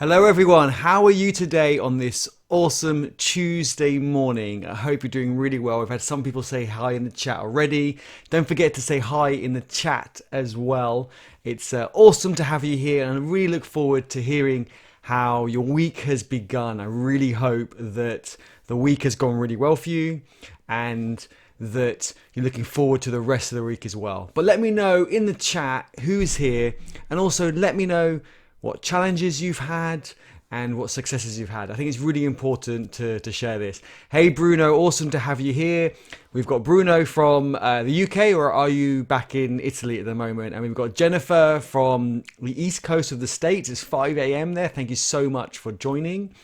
Hello everyone, how are you today on this awesome Tuesday morning? I hope you're doing really well. We've had some people say hi in the chat already. Don't forget to say hi in the chat as well. It's awesome to have you here, and I really look forward to hearing how your week has begun. I really hope that the week has gone really well for you and that you're looking forward to the rest of the week as well. But let me know in the chat who's here, and also let me know what challenges you've had and what successes you've had. I think it's really important to share this. Hey Bruno, awesome to have you here. We've got Bruno from the UK, or are you back in Italy at the moment? And we've got Jennifer from the east coast of the States. It's 5 a.m. there. Thank you so much for joining.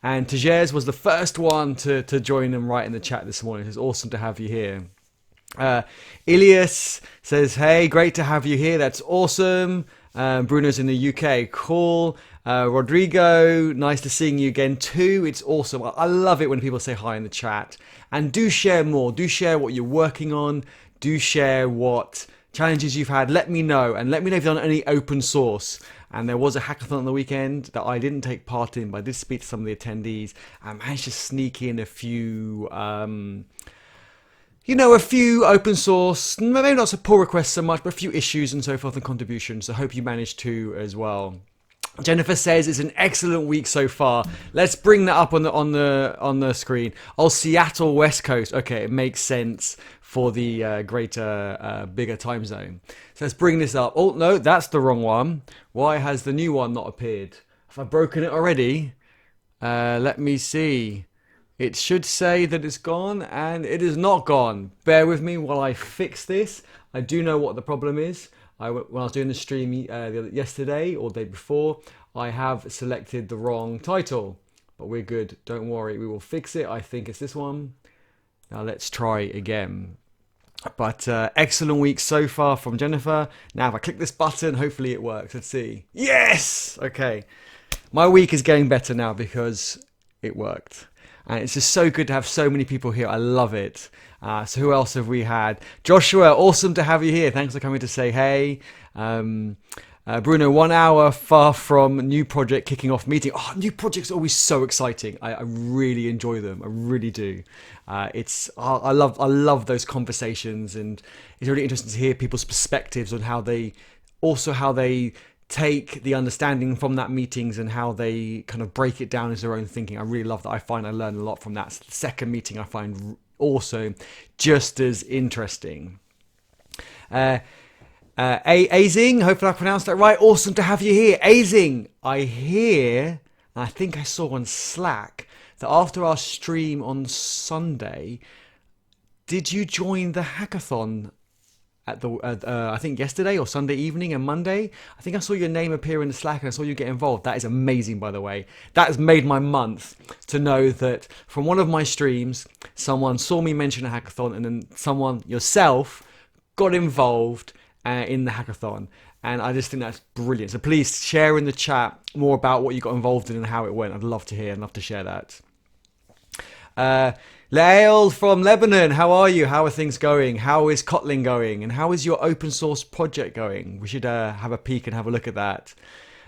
And Tajers was the first one to join and write in the chat this morning. It's awesome to have you here. Ilias says, hey, great to have you here. That's awesome. Bruno's in the UK. Cool. Rodrigo, nice to seeing you again too. It's awesome. I love it when people say hi in the chat. And do share more. Do share what you're working on. Do share what challenges you've had. Let me know. And let me know if you've done any open source. And there was a hackathon on the weekend that I didn't take part in, but I did speak to some of the attendees. I managed to sneak in a few... a few open source, maybe not so pull requests so much, but a few issues and so forth and contributions. So I hope you managed to as well. Jennifer says it's an excellent week so far. Let's bring that up on the screen. Oh, Seattle West Coast. Okay, it makes sense for the bigger time zone. So let's bring this up. Oh no, that's the wrong one. Why has the new one not appeared? Have I broken it already? Let me see. It should say that it's gone, and it is not gone. Bear with me while I fix this. I do know what the problem is. When I was doing the stream yesterday or the day before, I have selected the wrong title. But we're good. Don't worry. We will fix it. I think it's this one. Now let's try again. But excellent week so far from Jennifer. Now if I click this button, hopefully it works. Let's see. Yes! Okay. My week is getting better now because it worked. And it's just so good to have so many people here. I love it. So who else have we had? Joshua, awesome to have you here. Thanks for coming to say hey. Bruno, 1 hour far from new project kicking off meeting. Oh, new projects are always so exciting. I really enjoy them. I really do. I love those conversations, and it's really interesting to hear people's perspectives on how they take the understanding from that meetings and how they kind of break it down as their own thinking. I really love that. I find I learn a lot from that. The second meeting I find also just as interesting. Azing, hopefully I pronounced that right. Awesome to have you here. Azing, I think I saw on Slack that after our stream on Sunday, did you join the hackathon at I think yesterday or Sunday evening and Monday? I think I saw your name appear in the Slack and I saw you get involved. That is amazing, by the way. That has made my month to know that from one of my streams, someone saw me mention a hackathon, and then someone, yourself, got involved in the hackathon. And I just think that's brilliant. So please share in the chat more about what you got involved in and how it went. I'd love to hear and love to share that. Lael from Lebanon, how are you? How are things going? How is Kotlin going? And how is your open source project going? We should have a peek and have a look at that.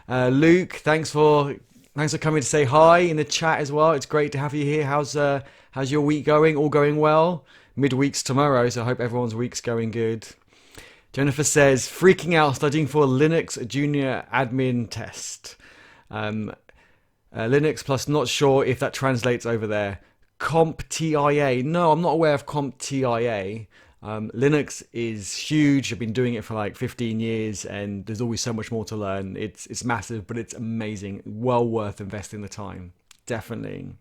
Luke, thanks for coming to say hi in the chat as well. It's great to have you here. How's your week going? All going well? Midweek's tomorrow, so I hope everyone's week's going good. Jennifer says, freaking out studying for Linux junior admin test. Linux plus not sure if that translates over there. CompTIA. No, I'm not aware of CompTIA. Linux is huge. I've been doing it for like 15 years and there's always so much more to learn. It's massive, but it's amazing. Well worth investing the time. Definitely.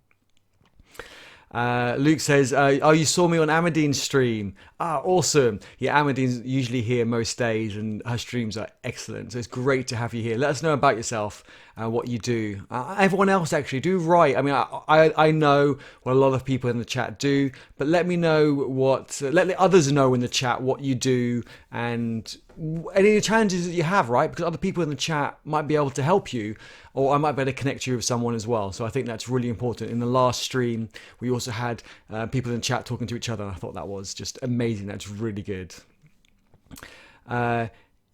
Luke says, oh, you saw me on Amadine's stream. Ah, awesome. Yeah, Amadine's usually here most days and her streams are excellent. So it's great to have you here. Let us know about yourself and what you do. Everyone else actually, do write. I mean, I know what a lot of people in the chat do, but let me know let the others know in the chat what you do and any challenges that you have, right? Because other people in the chat might be able to help you, or I might be able to connect you with someone as well. So I think that's really important. In the last stream, we also had people in the chat talking to each other. And I thought that was just amazing. That's really good.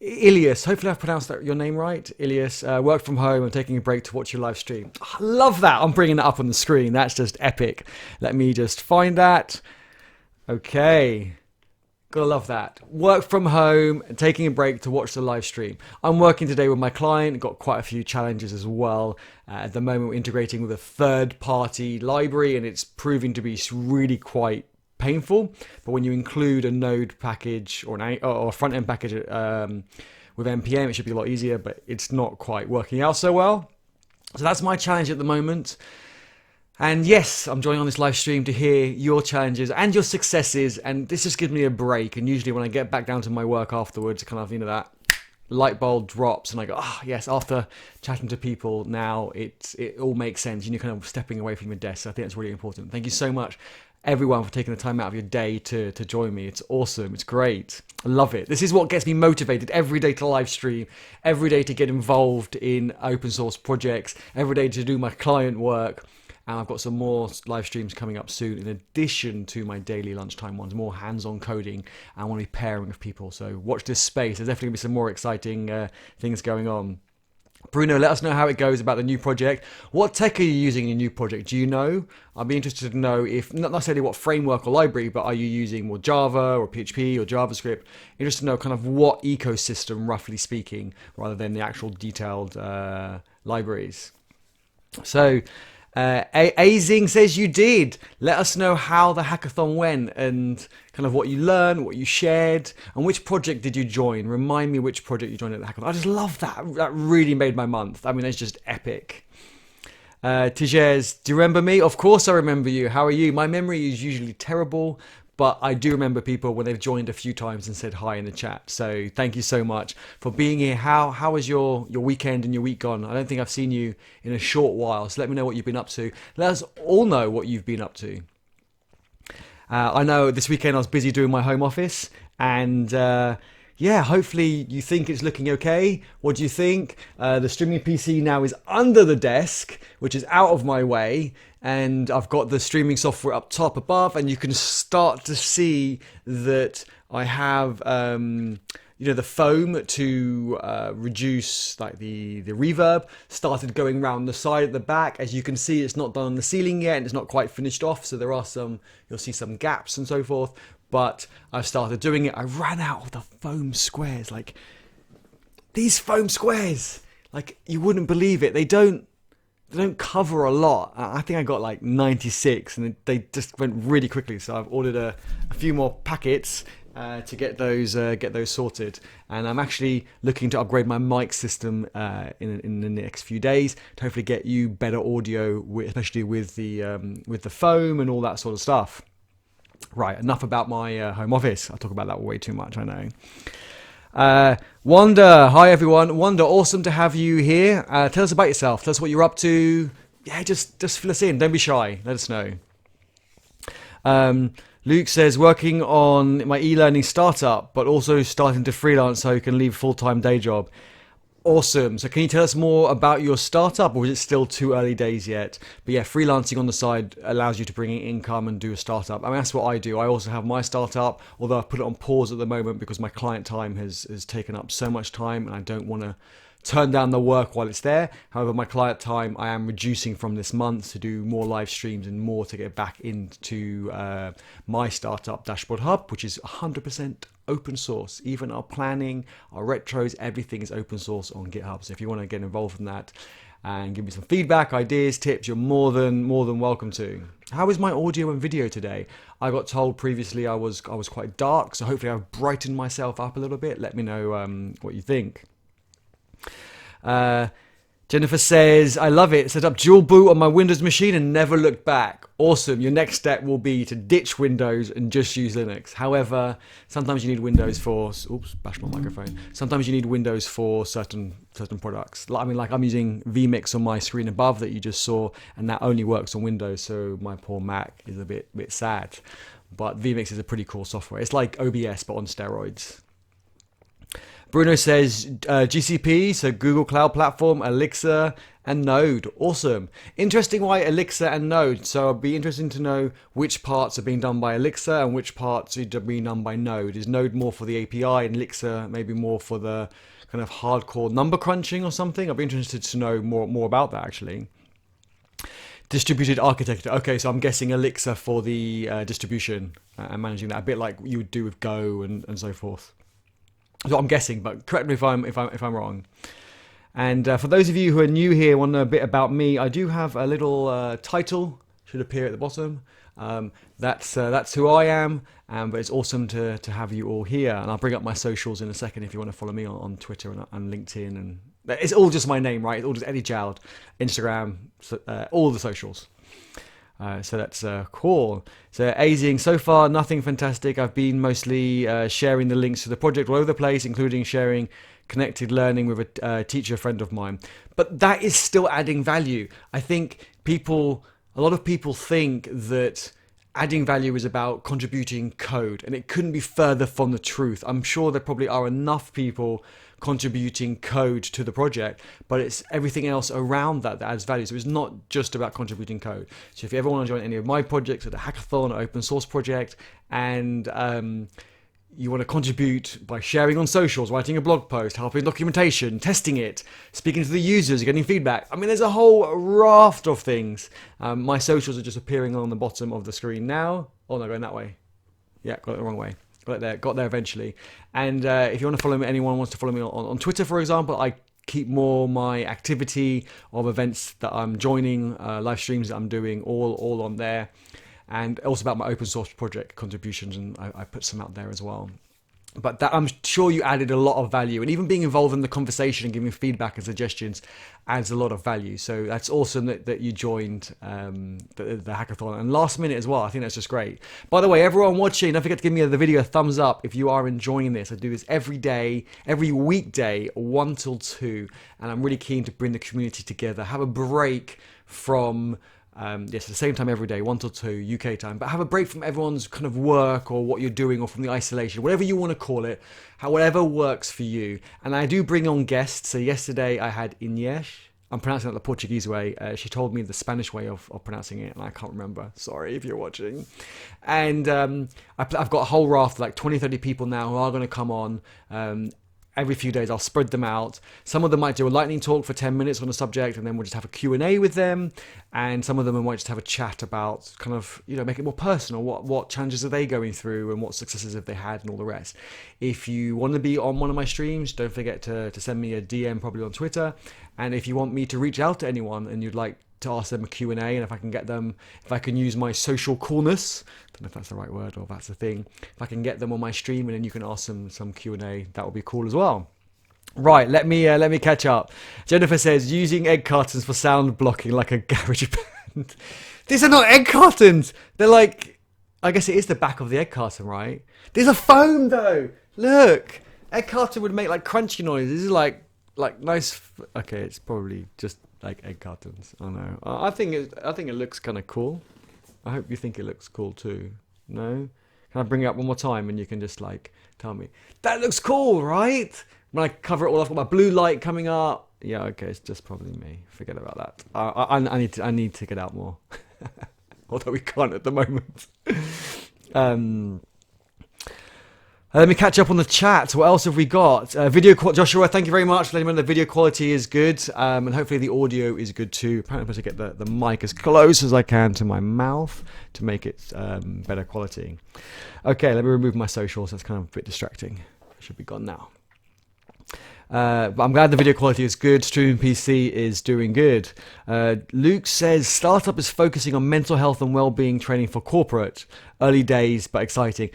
Ilias, hopefully I've pronounced your name right. Ilias, work from home and taking a break to watch your live stream. I love that. I'm bringing that up on the screen. That's just epic. Let me just find that. Okay. Gotta love that. Work from home and taking a break to watch the live stream. I'm working today with my client. Got quite a few challenges as well. At the moment, we're integrating with a third-party library, and it's proving to be really quite painful. But when you include a Node package or a front-end package with npm, it should be a lot easier. But it's not quite working out so well. So that's my challenge at the moment. And yes, I'm joining on this live stream to hear your challenges and your successes, and this just gives me a break. And usually when I get back down to my work afterwards, kind of, that light bulb drops and I go, yes, after chatting to people now, it all makes sense. You're kind of stepping away from your desk. So I think that's really important. Thank you so much, everyone, for taking the time out of your day to join me. It's awesome. It's great. I love it. This is what gets me motivated every day to live stream, every day to get involved in open source projects, every day to do my client work. And I've got some more live streams coming up soon, in addition to my daily lunchtime ones, more hands-on coding. I want to be pairing with people. So watch this space. There's definitely going to be some more exciting things going on. Bruno, let us know how it goes about the new project. What tech are you using in your new project? Do you know? I'd be interested to know, if not necessarily what framework or library, but are you using more Java or PHP or JavaScript? Interested to know kind of what ecosystem, roughly speaking, rather than the actual detailed libraries. So... Azing says you did. Let us know how the hackathon went and kind of what you learned, what you shared, and which project did you join. Remind me which project you joined at the hackathon. I just love that. That really made my month. I mean, it's just epic. Tijer's, do you remember me? Of course I remember you. How are you? My memory is usually terrible, but I do remember people when they've joined a few times and said hi in the chat. So thank you so much for being here. How was your weekend and your week gone? I don't think I've seen you in a short while. So let me know what you've been up to. Let us all know what you've been up to. I know this weekend I was busy doing my home office, and hopefully you think it's looking okay. What do you think? The streaming PC now is under the desk, which is out of my way. And I've got the streaming software up top above, and you can start to see that I have, the foam to reduce like the reverb started going around the side at the back. As you can see, it's not done on the ceiling yet, and it's not quite finished off. So there are you'll see some gaps and so forth. But I've started doing it. I ran out of the foam squares. Like, these foam squares, like, you wouldn't believe it. They don't cover a lot. I think I got like 96, and they just went really quickly. So I've ordered a few more packets to get those sorted. And I'm actually looking to upgrade my mic system in the next few days to hopefully get you better audio, especially with the foam and all that sort of stuff. Right, enough about my home office. I talk about that way too much, I know. Wanda, hi everyone. Wanda, awesome to have you here. Tell us about yourself. Tell us what you're up to. Yeah, just fill us in. Don't be shy. Let us know. Luke says, working on my e-learning startup, but also starting to freelance so you can leave a full-time day job. Awesome. So can you tell us more about your startup, or is it still too early days yet? But yeah, freelancing on the side allows you to bring in income and do a startup. I mean, that's what I do. I also have my startup, although I've put it on pause at the moment because my client time has taken up so much time, and I don't want to turn down the work while it's there. However, my client time I am reducing from this month to do more live streams and more to get back into my startup Dashboard Hub, which is 100% open source. Even our planning, our retros, everything is open source on GitHub. So if you want to get involved in that and give me some feedback, ideas, tips, you're more than welcome to. How is my audio and video today? I got told previously I was quite dark, so hopefully I've brightened myself up a little bit. Let me know what you think. Jennifer says, I love it. Set up dual boot on my Windows machine and never look back. Awesome. Your next step will be to ditch Windows and just use Linux. However, sometimes you need Windows for, bash my microphone. Sometimes you need Windows for certain products. I mean, like I'm using vMix on my screen above that you just saw, and that only works on Windows. So my poor Mac is a bit sad. But vMix is a pretty cool software. It's like OBS, but on steroids. Bruno says GCP, so Google Cloud Platform, Elixir, and Node. Awesome. Interesting why Elixir and Node. So it'd be interesting to know which parts are being done by Elixir and which parts are being done by Node. Is Node more for the API and Elixir maybe more for the kind of hardcore number crunching or something? I'd be interested to know more about that actually. Distributed architecture. Okay, so I'm guessing Elixir for the distribution and managing that, a bit like you would do with Go and so forth. So I'm guessing, but correct me if I'm wrong. And for those of you who are new here, want to know a bit about me, I do have a little title, should appear at the bottom. That's who I am, but it's awesome to have you all here. And I'll bring up my socials in a second if you want to follow me on Twitter and LinkedIn. And it's all just my name, right? It's all just Eddie Jowd, Instagram, all the socials. So that's cool. So Azing, so far nothing fantastic. I've been mostly sharing the links to the project all over the place, including sharing connected learning with a teacher friend of mine. But that is still adding value. I think a lot of people think that adding value is about contributing code, and it couldn't be further from the truth. I'm sure there probably are enough people contributing code to the project, but it's everything else around that adds value. So it's not just about contributing code. So if you ever want to join any of my projects, or the hackathon or open source project, and you want to contribute by sharing on socials, writing a blog post, helping documentation, testing it, speaking to the users, getting feedback. I mean, there's a whole raft of things. My socials are just appearing on the bottom of the screen now. Oh no, going that way. Yeah, got it the wrong way. Got there eventually. And if you want to follow me, anyone wants to follow me on Twitter, for example, I keep more my activity of events that I'm joining, live streams that I'm doing, all on there. And also about my open source project contributions, and I put some out there as well. But that, I'm sure you added a lot of value, and even being involved in the conversation and giving feedback and suggestions adds a lot of value. So that's awesome that you joined the hackathon, and last minute as well. I think that's just great. By the way, everyone watching, don't forget to give me the video a thumbs up if you are enjoying this. I do this every day, every weekday, 1 till 2, and I'm really keen to bring the community together. Have a break from yes, at the same time every day, 1 till 2 UK time, but have a break from everyone's kind of work or what you're doing, or from the isolation, whatever you want to call it, whatever works for you. And I do bring on guests. So yesterday I had Inês. I'm pronouncing it the Portuguese way. She told me the Spanish way of pronouncing it, and I can't remember. Sorry if you're watching. And I've got a whole raft, like 20, 30 people now who are going to come on. Every few days I'll spread them out. Some of them might do a lightning talk for 10 minutes on a subject, and then we'll just have a Q&A with them. And some of them might just have a chat about kind of, make it more personal. What challenges are they going through, and what successes have they had, and all the rest. If you want to be on one of my streams, don't forget to send me a DM, probably on Twitter. And if you want me to reach out to anyone and you'd like to ask them a Q&A, and if I can use my social coolness, I don't know if that's the right word or if that's the thing, if I can get them on my stream and then you can ask them some Q&A, that would be cool as well. Right, let me catch up. Jennifer says, using egg cartons for sound blocking like a garage band. These are not egg cartons. They're like, I guess it is the back of the egg carton, right? There's a foam though. Look, egg carton would make like crunchy noises. This is like nice. Okay, it's probably just like egg cartons. I know. I think it looks kind of cool. I hope you think it looks cool too. No? Can I bring it up one more time and you can just like tell me that looks cool, right? When I cover it all off, got my blue light coming up. Yeah, okay, it's just probably me. Forget about that. I need to get out more. Although we can't at the moment. Let me catch up on the chat. What else have we got? Joshua, thank you very much for letting me know the video quality is good. And hopefully the audio is good too. Apparently I'm supposed to get the mic as close as I can to my mouth to make it better quality. Okay, let me remove my socials. That's kind of a bit distracting. It should be gone now. But I'm glad the video quality is good. Streaming PC is doing good. Luke says, startup is focusing on mental health and well-being training for corporate. Early days, but exciting.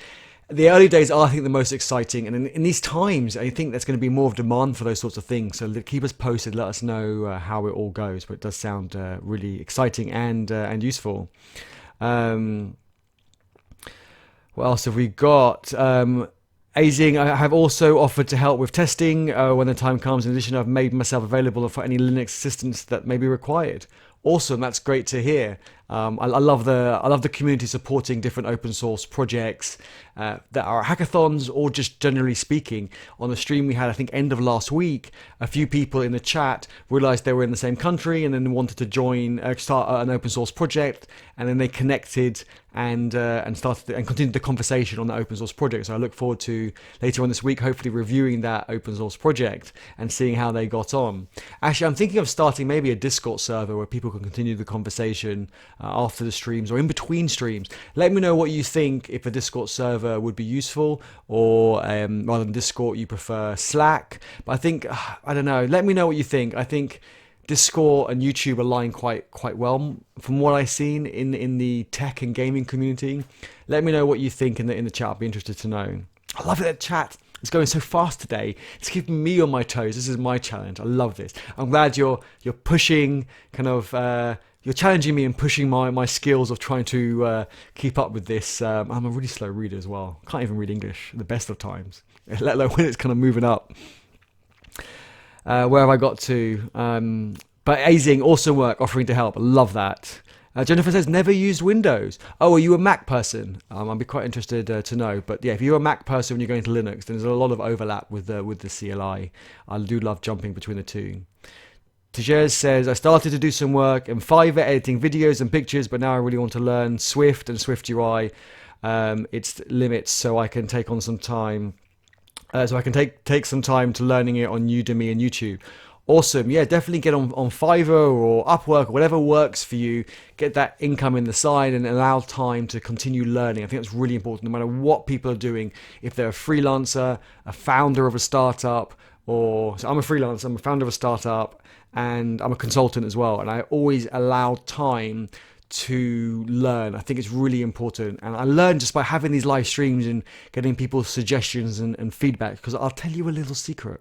The early days are, I think, the most exciting. And in these times, I think there's going to be more of demand for those sorts of things. So keep us posted. Let us know how it all goes. But it does sound really exciting and useful. What else have we got? Azing, I have also offered to help with testing when the time comes. In addition, I've made myself available for any Linux assistance that may be required. Awesome, that's great to hear. I love the community supporting different open source projects that are hackathons or just generally speaking. On the stream we had, I think end of last week, a few people in the chat realized they were in the same country and then wanted to join start an open source project, and then they connected and started and continued the conversation on the open source project. So I look forward to later on this week hopefully reviewing that open source project and seeing how they got on. Actually, I'm thinking of starting maybe a Discord server where people can continue the conversation after the streams or in between streams. Let me know what you think, if a Discord server would be useful, or rather than Discord you prefer Slack. But I think, I don't know, let me know what you think. I think Discord and YouTube align quite well from what I've seen in the tech and gaming community. Let me know what you think in the chat. I'd be interested to know. I love it, that chat. It's going so fast today. It's keeping me on my toes. This is my challenge. I love this. I'm glad you're pushing you're challenging me and pushing my skills of trying to keep up with this. I'm a really slow reader as well. Can't even read English at the best of times, let alone when it's kind of moving up. Where have I got to? But Azing, awesome work, offering to help. I love that. Jennifer says, never used Windows. Oh, are you a Mac person? I'd be quite interested to know. But yeah, if you're a Mac person when you're going to Linux, then there's a lot of overlap with the CLI. I do love jumping between the two. Tejez says, I started to do some work in Fiverr editing videos and pictures, but now I really want to learn Swift and Swift UI. Its limits, so I can take on some time. So I can take some time to learning it on Udemy and YouTube. Awesome. Yeah, definitely get on Fiverr or Upwork or whatever works for you. Get that income in the side and allow time to continue learning. I think that's really important no matter what people are doing. If they're a freelancer, a founder of a startup, so I'm a freelancer, I'm a founder of a startup, and I'm a consultant as well. And I always allow time to learn. I think it's really important. And I learn just by having these live streams and getting people's suggestions and feedback, because I'll tell you a little secret.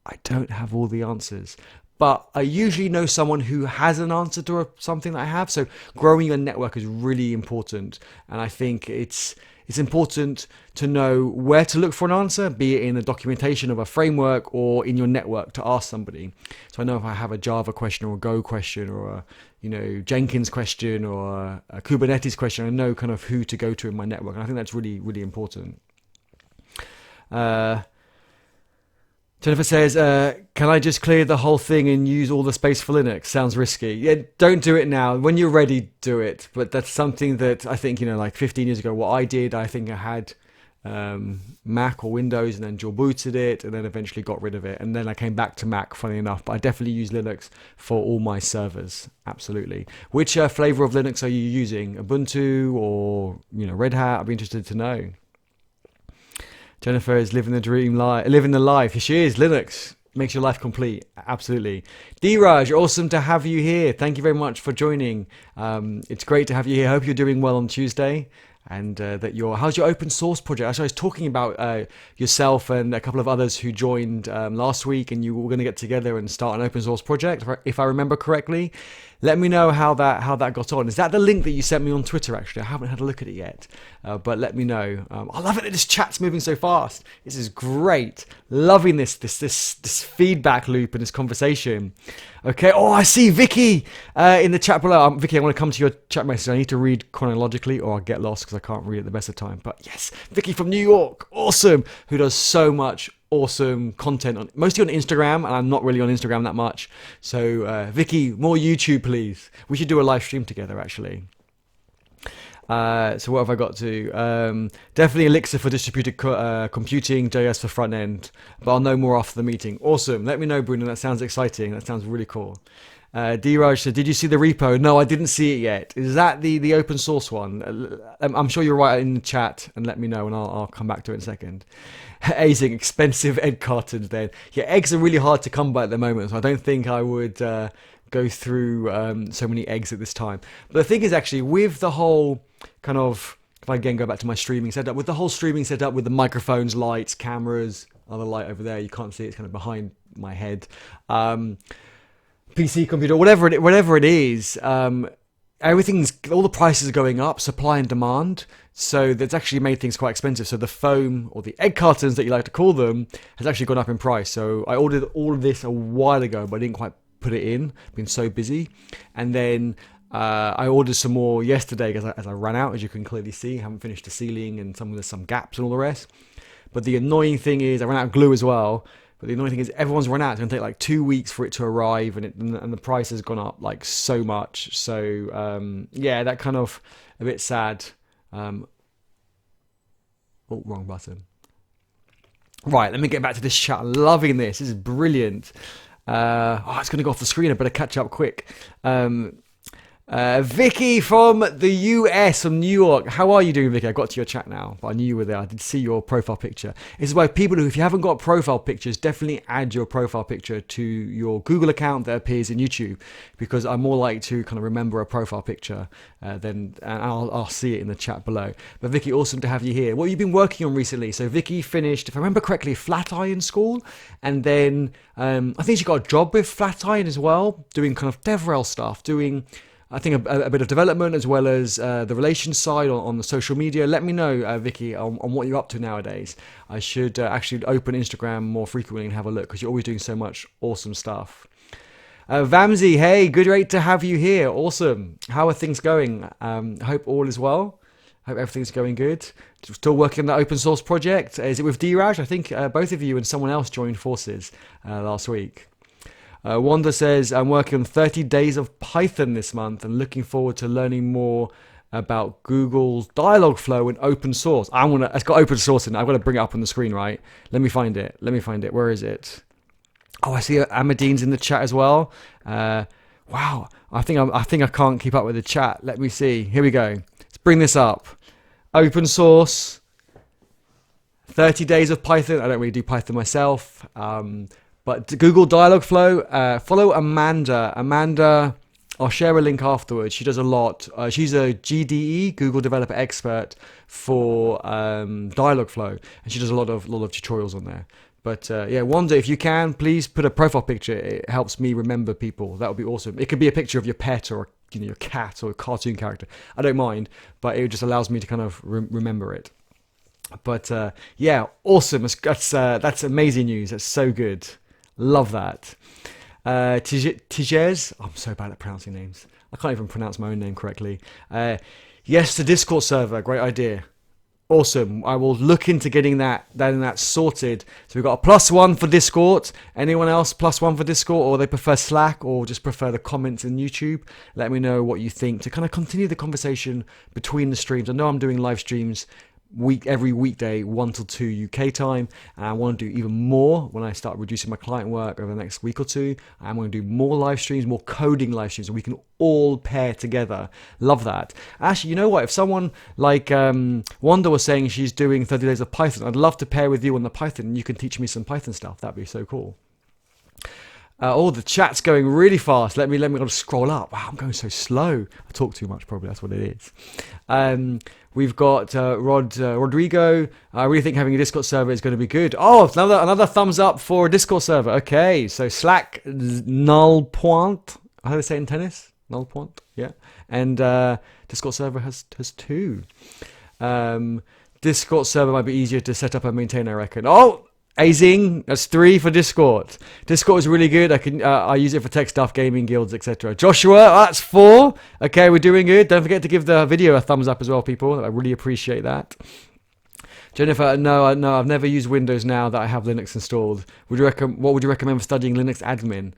I don't have all the answers, but I usually know someone who has an answer to something that I have. So growing your network is really important. And I think it's important to know where to look for an answer, be it in the documentation of a framework or in your network to ask somebody. So I know if I have a Java question or a Go question or a Jenkins question or a Kubernetes question, I know kind of who to go to in my network. And I think that's really, really important. Jennifer says, can I just clear the whole thing and use all the space for Linux? Sounds risky. Yeah, don't do it now. When you're ready, do it. But that's something that I think, like 15 years ago, what I did, I think I had Mac or Windows and then dual booted it and then eventually got rid of it. And then I came back to Mac, funny enough. But I definitely use Linux for all my servers. Absolutely. Which flavor of Linux are you using? Ubuntu or, Red Hat? I'd be interested to know. Jennifer is living the dream life, living the life. She is. Linux makes your life complete. Absolutely. D-Raj, awesome to have you here. Thank you very much for joining. It's great to have you here. I hope you're doing well on Tuesday. And how's your open source project? Actually, I was talking about yourself and a couple of others who joined last week, and you were going to get together and start an open source project, if I remember correctly. Let me know how that got on. Is that the link that you sent me on Twitter? Actually, I haven't had a look at it yet, but let me know. I love it that this chat's moving so fast. This is great. Loving this feedback loop and this conversation. Okay. Oh, I see Vicky in the chat below. Vicky, I want to come to your chat message. I need to read chronologically, or I'll get lost because I can't read at the best of time. But yes, Vicky from New York, awesome, who does so much awesome content mostly on Instagram, and I'm not really on Instagram that much. So Vicky, more YouTube please. We should do a live stream together actually. So what have I got to? Definitely Elixir for distributed computing, JS for front end, but I'll know more after the meeting. Awesome. Let me know, Bruno. That sounds exciting. That sounds really cool. D-Raj said, did you see the repo? No, I didn't see it yet. Is that the open source one? I'm sure you'll write it in the chat and let me know, and I'll come back to it in a second. Azing, expensive egg cartons then. Yeah, eggs are really hard to come by at the moment, so I don't think I would go through so many eggs at this time. But the thing is, actually, with the whole kind of, if I again go back to my streaming setup, with the whole streaming setup with the microphones, lights, cameras, other light over there, you can't see it, it's kind of behind my head. PC computer, whatever it is, all the prices are going up, supply and demand. So that's actually made things quite expensive. So the foam, or the egg cartons that you like to call them, has actually gone up in price. So I ordered all of this a while ago, but I didn't quite put it in. I've been so busy. And then I ordered some more yesterday as I ran out, as you can clearly see. I haven't finished the ceiling and there's some gaps and all the rest. But the annoying thing is I ran out of glue as well. But the annoying thing is everyone's run out. It's going to take like 2 weeks for it to arrive, and the price has gone up like so much. So yeah, that kind of a bit sad. Oh, wrong button. Right, let me get back to this chat. I'm loving this. This is brilliant. It's going to go off the screen. I better catch up quick. Vicky from the US, from New York. How are you doing, Vicky? I got to your chat now, but I knew you were there. I did see your profile picture. It's about people who, if you haven't got profile pictures, definitely add your profile picture to your Google account that appears in YouTube, because I'm more likely to kind of remember a profile picture and I'll see it in the chat below. But Vicky, awesome to have you here. What have you been working on recently? So Vicky finished, if I remember correctly, Flatiron School, and then I think she got a job with Flatiron as well, doing kind of DevRel stuff, doing I think a bit of development as well as the relations side on the social media. Let me know, Vicky, on what you're up to nowadays. I should actually open Instagram more frequently and have a look, because you're always doing so much awesome stuff. Vamsi, hey, great to have you here. Awesome. How are things going? I hope all is well. Hope everything's going good. Still working on that open source project. Is it with D-Raj? I think both of you and someone else joined forces last week. Wanda says, I'm working on 30 days of Python this month and looking forward to learning more about Google's Dialogflow and open source. It's got open source in it. I've got to bring it up on the screen, right? Let me find it. Where is it? Oh, I see Amadine's in the chat as well. Wow. I think I can't keep up with the chat. Let me see. Here we go. Let's bring this up. Open source. 30 days of Python. I don't really do Python myself. But Google Dialogflow, follow Amanda. Amanda, I'll share a link afterwards. She does a lot. She's a GDE, Google Developer Expert, for Dialogflow, and she does a lot of tutorials on there. But yeah, Wanda, if you can, please put a profile picture. It helps me remember people. That would be awesome. It could be a picture of your pet or your cat or a cartoon character. I don't mind, but it just allows me to kind of remember it. But yeah, awesome. That's amazing news. That's so good. Love that. Tijes, I'm so bad at pronouncing names. I can't even pronounce my own name correctly. Yes, the Discord server, great idea. Awesome. I will look into getting that sorted. So we've got a +1 for Discord. Anyone else +1 for Discord, or they prefer Slack, or just prefer the comments in YouTube? Let me know what you think to kind of continue the conversation between the streams. I know I'm doing live streams every weekday 1 till 2 UK time, and I want to do even more when I start reducing my client work over the next week or two. I'm going to do more live streams, more coding live streams, and we can all pair together. Love that. Actually, you know what, if someone like Wanda was saying she's doing 30 days of Python, I'd love to pair with you on the Python, and you can teach me some Python stuff. That'd be so cool. The chat's going really fast. Let me scroll up. Wow, I'm going so slow. I talk too much, probably. That's what it is. We've got Rodrigo. I really think having a Discord server is going to be good. Oh, another thumbs up for a Discord server. Okay, so Slack null point. How do they say it in tennis? Null point. Yeah, and Discord server has 2. Discord server might be easier to set up and maintain, I reckon. Oh. Azing, that's 3 for Discord. Discord is really good. I use it for tech stuff, gaming, guilds, etc. Joshua, that's 4. Okay, we're doing good. Don't forget to give the video a thumbs up as well, people. I really appreciate that. Jennifer, no, I've never used Windows now that I have Linux installed. What would you recommend for studying Linux admin?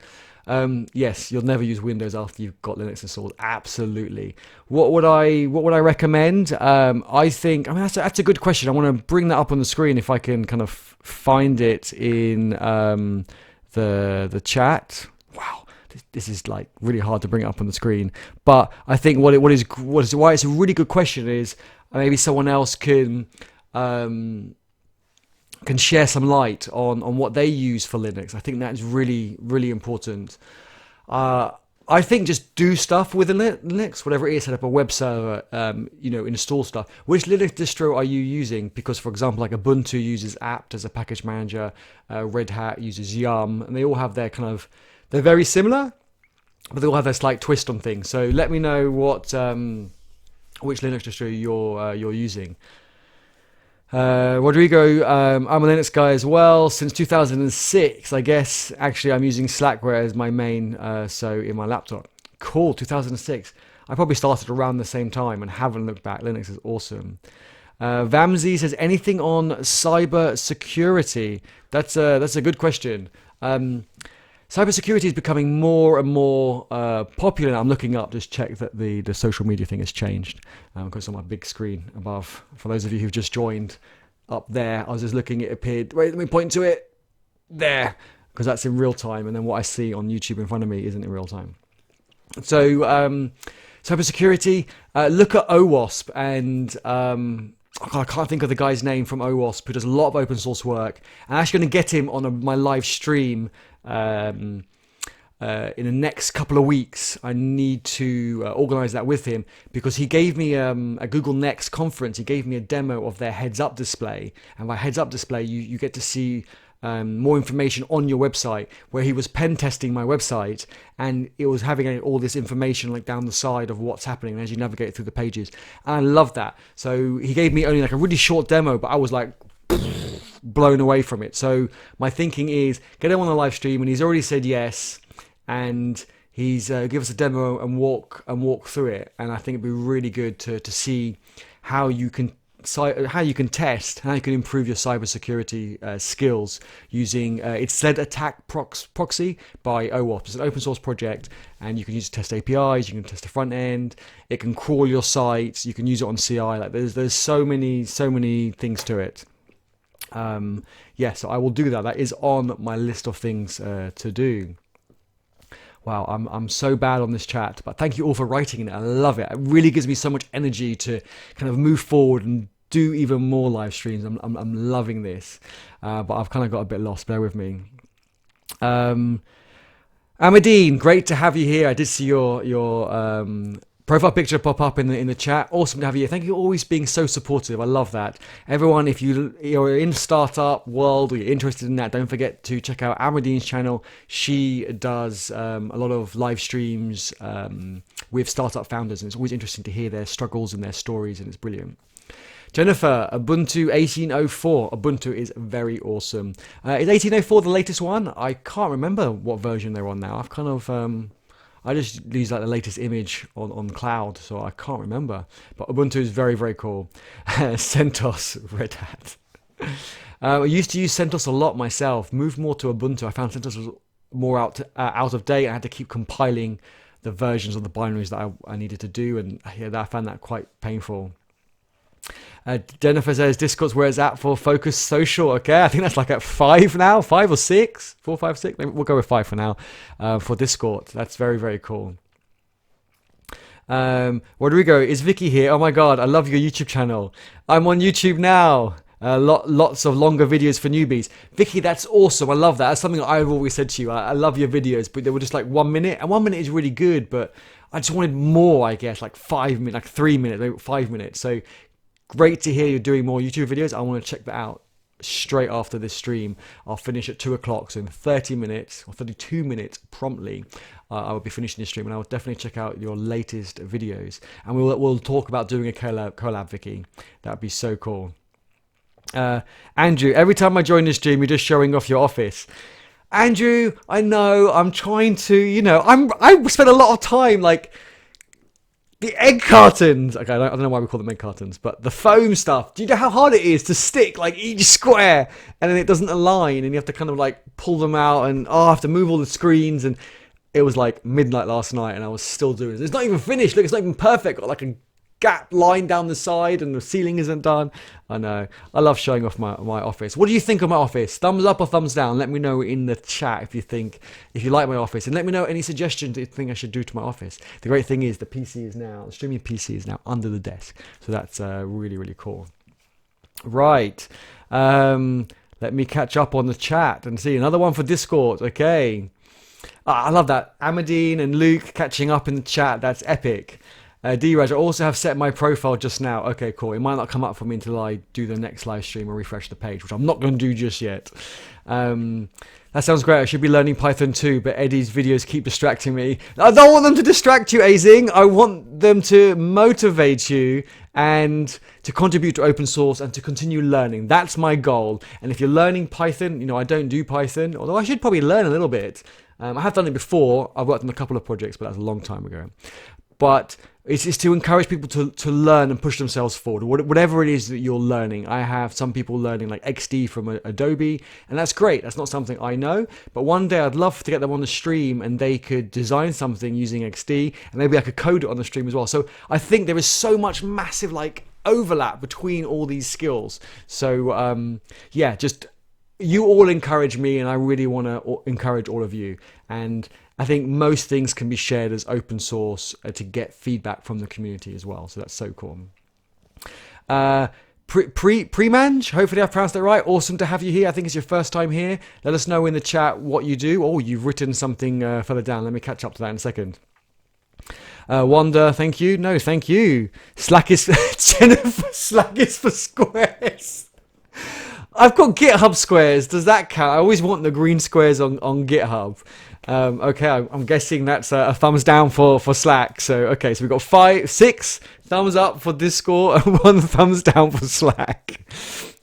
Yes, you'll never use Windows after you've got Linux installed. Absolutely. What would I recommend? I think that's a good question. I want to bring that up on the screen if I can kind of find it in the chat. Wow, this is like really hard to bring it up on the screen. But I think why it's a really good question is maybe someone else can share some light on what they use for Linux. I think that is really, really important. I think just do stuff with Linux, whatever it is, set up a web server, install stuff. Which Linux distro are you using? Because, for example, like Ubuntu uses apt as a package manager, Red Hat uses Yum, and they all have they're very similar, but they all have their slight twist on things. So let me know which Linux distro you're using. Rodrigo, I'm a Linux guy as well since 2006. I guess actually I'm using Slackware as my main, so in my laptop. Cool, 2006. I probably started around the same time and haven't looked back. Linux is awesome. Vamsi says, anything on cyber security? That's a good question. Cybersecurity is becoming more and more popular. I'm looking up, just check that the social media thing has changed. Because on my big screen above, for those of you who've just joined, up there, I was just looking, it appeared, wait, let me point to it, there, because that's in real time, and then what I see on YouTube in front of me isn't in real time. So, cybersecurity, look at OWASP, and I can't think of the guy's name from OWASP, who does a lot of open source work. I'm actually going to get him on my live stream in the next couple of weeks. I need to organize that with him, because he gave me a Google Next conference. He gave me a demo of their heads-up display, and by heads-up display, you get to see more information on your website, where he was pen testing my website, and it was having all this information like down the side of what's happening as you navigate through the pages. And I love that. So he gave me only like a really short demo, but I was like blown away from it. So my thinking is get him on the live stream, and he's already said yes, and he's give us a demo and walk through it. And I think it'd be really good to see how you can test, how you can improve your cybersecurity skills using it's Sled Attack Proxy by OWASP. It's an open source project, and you can use it to test APIs, you can test the front end, it can crawl your sites, you can use it on CI. Like there's so many things to it. So I will do that. That is on my list of things to do. Wow, I'm so bad on this chat, but thank you all for writing in it. I love it. It really gives me so much energy to kind of move forward and do even more live streams. I'm loving this, but I've kind of got a bit lost. Bear with me. Amadine, great to have you here. I did see your profile picture pop up in the chat. Awesome to have you here. Thank you for always being so supportive. I love that. Everyone, if you're in startup world or you're interested in that, don't forget to check out Amadine's channel. She does a lot of live streams with startup founders, and it's always interesting to hear their struggles and their stories, and it's brilliant. Jennifer, Ubuntu 18.04. Ubuntu is very awesome. Is 18.04 the latest one? I can't remember what version they're on now. I've kind of I just use like the latest image on cloud, so I can't remember. But Ubuntu is very, very cool. CentOS, Red Hat. I used to use CentOS a lot myself. Moved more to Ubuntu. I found CentOS was more out of date. I had to keep compiling the versions of the binaries that I needed to do, and I found that quite painful. Jennifer says Discord's where it's at for Focus Social. Okay, I think that's like at 5 now, 5 or 6, 4, 5, 6. Maybe we'll go with 5 for now for Discord. That's very, very cool. Rodrigo, is Vicky here? Oh my god, I love your YouTube channel. I'm on YouTube now. Lots of longer videos for newbies. Vicky, that's awesome. I love that. That's something I've always said to you. I love your videos, but they were just like 1 minute, and 1 minute is really good, but I just wanted more, I guess, like 5 minutes, like 3 minutes, maybe 5 minutes. So great to hear you're doing more YouTube videos. I want to check that out straight after this stream. I'll finish at 2 o'clock, so in 30 minutes or 32 minutes promptly, I will be finishing this stream, and I will definitely check out your latest videos. And we'll talk about doing a collab, Vicky. That'd be so cool. Andrew, every time I join the stream, you're just showing off your office. Andrew, I know. I'm trying to, I spend a lot of time like. The egg cartons. Okay, I don't know why we call them egg cartons, but the foam stuff. Do you know how hard it is to stick like each square, and then it doesn't align, and you have to kind of like pull them out, and I have to move all the screens, and it was like midnight last night, and I was still doing it. It's not even finished. Look, it's not even perfect. Got like a gap line down the side, and the ceiling isn't done. I know. I love showing off my office. What do you think of my office? Thumbs up or thumbs down? Let me know in the chat if you like my office, and let me know any suggestions you think I should do to my office. The great thing is the streaming PC is now under the desk, so that's really, really cool. Right. Let me catch up on the chat and see another one for Discord. Okay. I love that. Amadine and Luke catching up in the chat. That's epic. D-Raj, I also have set my profile just now. Okay, cool. It might not come up for me until I do the next live stream or refresh the page, which I'm not going to do just yet. That sounds great. I should be learning Python too, but Eddie's videos keep distracting me. I don't want them to distract you, Azing. I want them to motivate you and to contribute to open source and to continue learning. That's my goal. And if you're learning Python, I don't do Python, although I should probably learn a little bit. I have done it before. I've worked on a couple of projects, but that was a long time ago. but it's to encourage people to learn and push themselves forward, whatever it is that you're learning. I have some people learning like XD from Adobe, and that's great. That's not something I know, but one day I'd love to get them on the stream and they could design something using XD, and maybe I could code it on the stream as well. So I think there is so much massive like overlap between all these skills. So yeah, just you all encourage me, and I really want to encourage all of you. And I think most things can be shared as open source to get feedback from the community as well. So that's so cool. Premanj, hopefully I've pronounced that right. Awesome to have you here. I think it's your first time here. Let us know in the chat what you do. Oh, you've written something further down. Let me catch up to that in a second. Wanda, thank you. No, thank you. Slack is Jennifer. Slack is for squares. I've got GitHub squares. Does that count? I always want the green squares on GitHub. Okay, I'm guessing that's a thumbs down for Slack. So okay, so we've got 6 thumbs up for Discord and 1 thumbs down for Slack.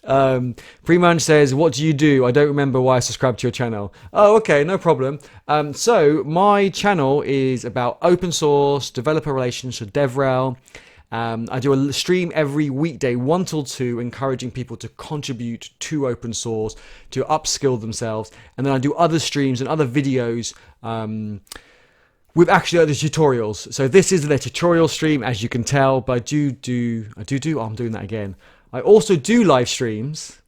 Preman says, what do you do? I don't remember why I subscribed to your channel. Oh, okay, no problem. So my channel is about open source, developer relations, so DevRel. I do a stream every weekday, 1 till 2, encouraging people to contribute to open source, to upskill themselves. And then I do other streams and other videos with actually other tutorials. So this is the tutorial stream, as you can tell, but I'm doing that again. I also do live streams.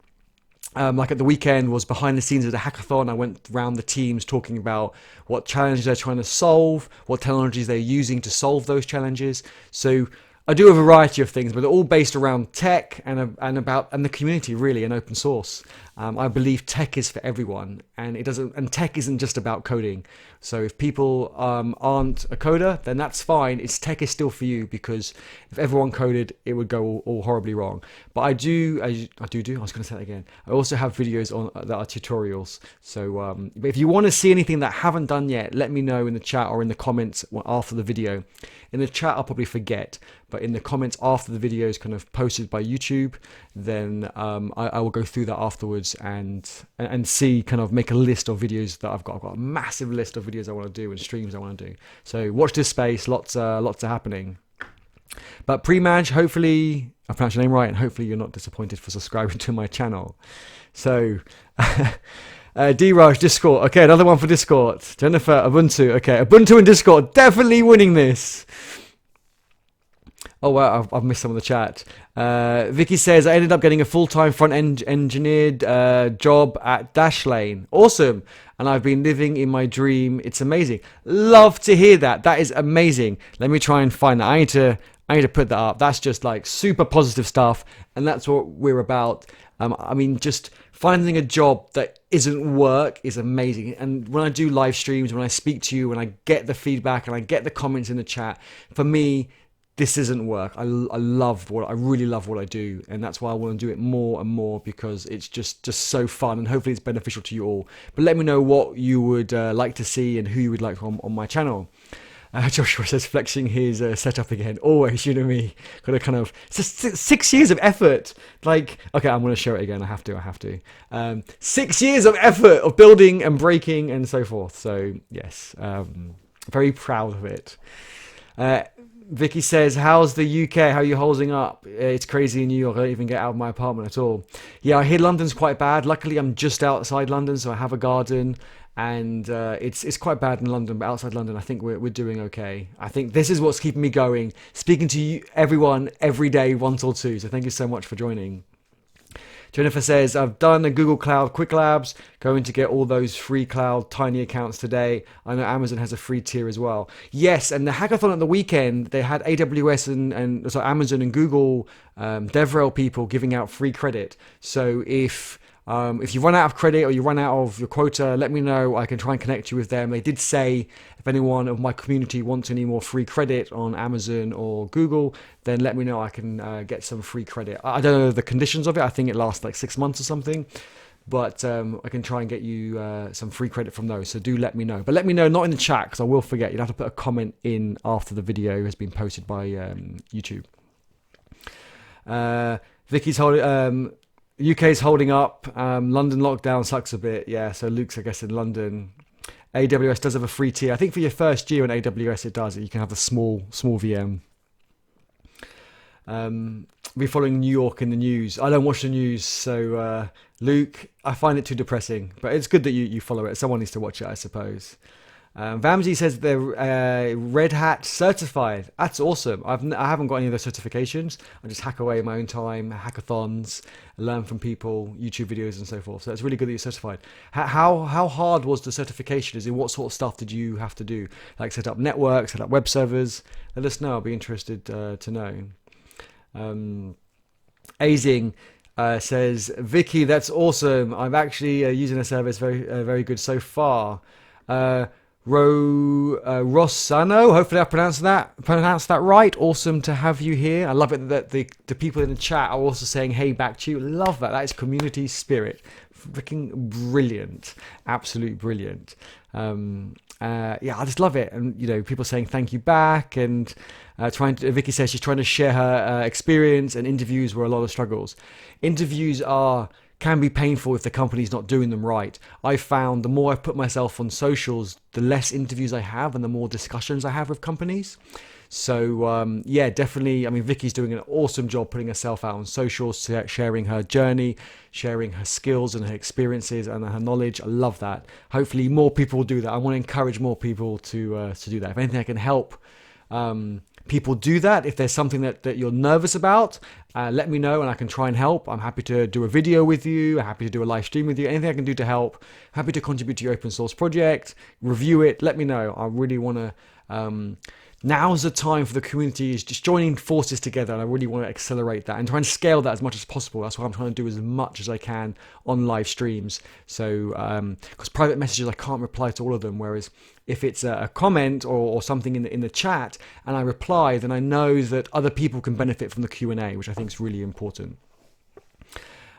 Like at the weekend was behind the scenes of the hackathon. I went around the teams talking about what challenges they're trying to solve, what technologies they're using to solve those challenges. So I do a variety of things, but they're all based around tech and the community, really, and open source. I believe tech is for everyone, and tech isn't just about coding. So if people aren't a coder, then that's fine. Tech is still for you, because if everyone coded, it would go all horribly wrong. But I was going to say that again. I also have videos that are tutorials. So but if you want to see anything that I haven't done yet, let me know in the chat or in the comments after the video. In the chat, I'll probably forget, but in the comments after the video is kind of posted by YouTube, then I will go through that afterwards and see, kind of make a list of videos that I've got. I've got a massive list of videos I want to do and streams I want to do. So watch this space. Lots are happening. But Premanj, hopefully I pronounced your name right, and hopefully you're not disappointed for subscribing to my channel. So D-Raj, Discord. Okay, another one for Discord. Jennifer, Ubuntu. Okay, Ubuntu and Discord, definitely winning this. Oh wow, I've missed some of the chat. Vicky says, I ended up getting a full-time front-end engineered job at Dashlane. Awesome. And I've been living in my dream. It's amazing. Love to hear that. That is amazing. Let me try and find that. I need to put that up. That's just like super positive stuff. And that's what we're about. I mean, just finding a job that isn't work is amazing. And when I do live streams, when I speak to you, when I get the feedback and I get the comments in the chat, for me, this isn't work. I really love what I do, and that's why I want to do it more and more, because it's just so fun, and hopefully it's beneficial to you all. But let me know what you would like to see and who you would like on my channel. Joshua says, flexing his setup again. Always, you know me. Got to kind of, it's just 6 years of effort. Like, okay, I'm going to show it again. I have to. 6 years of effort of building and breaking and so forth. So yes, very proud of it. Vicky says, how's the UK? How are you holding up? It's crazy in New York. I don't even get out of my apartment at all. Yeah, I hear London's quite bad. Luckily, I'm just outside London, so I have a garden. And it's quite bad in London, but outside London, I think we're doing okay. I think this is what's keeping me going. Speaking to you, everyone, every day, 1 till 2. So thank you so much for joining. Jennifer says, I've done a Google Cloud Quick Labs, going to get all those free cloud tiny accounts today. I know Amazon has a free tier as well. Yes, and the hackathon at the weekend, they had AWS and Amazon and Google DevRel people giving out free credit. So if you run out of credit or you run out of your quota, let me know. I can try and connect you with them. They did say if anyone of my community wants any more free credit on Amazon or Google, then let me know. I can get some free credit. I don't know the conditions of it. I think it lasts like 6 months or something. But I can try and get you some free credit from those. So do let me know. But let me know, not in the chat, because I will forget. You'll have to put a comment in after the video has been posted by YouTube. Vicky's holding... UK's holding up. London lockdown sucks a bit. Yeah, so Luke's, I guess, in London. AWS does have a free tier. I think for your first year on AWS it does. You can have the small VM. Be following New York in the news. I don't watch the news, so Luke, I find it too depressing. But it's good that you follow it. Someone needs to watch it, I suppose. Vamsy says they're Red Hat certified. That's awesome. I haven't got any of those certifications. I just hack away in my own time, hackathons, learn from people, YouTube videos, and so forth. So it's really good that you're certified. How hard was the certification? Is in what sort of stuff did you have to do? Like set up networks, set up web servers? Let us know. I'll be interested to know. Azing says, Vicky, that's awesome. I'm actually using a service, very good so far. Rossano, hopefully I pronounced that right. Awesome to have you here. I love it that the people in the chat are also saying hey back to you. Love that. That is community spirit. Freaking brilliant. Absolute brilliant. I just love it. And people saying thank you back, and Vicky says she's trying to share her experience, and interviews were a lot of struggles. Interviews can be painful if the company's not doing them right. I found the more I put myself on socials, the less interviews I have and the more discussions I have with companies. So definitely. I mean, Vicky's doing an awesome job putting herself out on socials, sharing her journey, sharing her skills and her experiences and her knowledge. I love that. Hopefully more people will do that. I want to encourage more people to do that. If anything I can help people do that, if there's something that you're nervous about, let me know and I can try and help. I'm happy to do a video with you, happy to do a live stream with you, anything I can do to help. Happy to contribute to your open source project, review it, let me know. I really want to now's the time for the community is just joining forces together, and I really want to accelerate that and try and scale that as much as possible. That's what I'm trying to do, as much as I can on live streams. So because private messages I can't reply to all of them, whereas if it's a comment or something in the chat and I reply, then I know that other people can benefit from the Q&A, which I think is really important.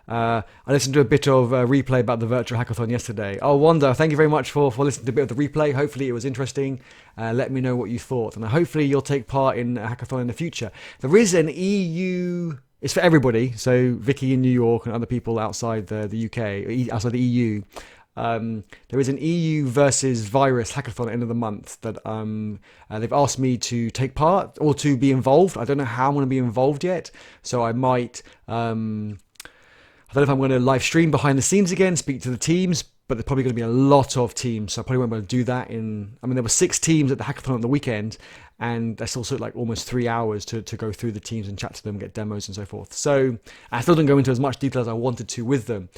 I listened to a bit of a replay about the virtual hackathon yesterday. Oh, Wanda, thank you very much for listening to a bit of the replay. Hopefully it was interesting. Let me know what you thought. And hopefully you'll take part in a hackathon in the future. There is an EU... It's for everybody. So Vicky in New York and other people outside the UK, outside the EU. There is an EU versus virus hackathon at the end of the month that they've asked me to take part or to be involved. I don't know how I'm going to be involved yet. So I might... I don't know if I'm going to live stream behind the scenes again, speak to the teams, but there's probably going to be a lot of teams, so I probably won't be able to do that there were 6 teams at the hackathon on the weekend, and that's also like almost 3 hours to go through the teams and chat to them, get demos and so forth. So I still didn't go into as much detail as I wanted to with them.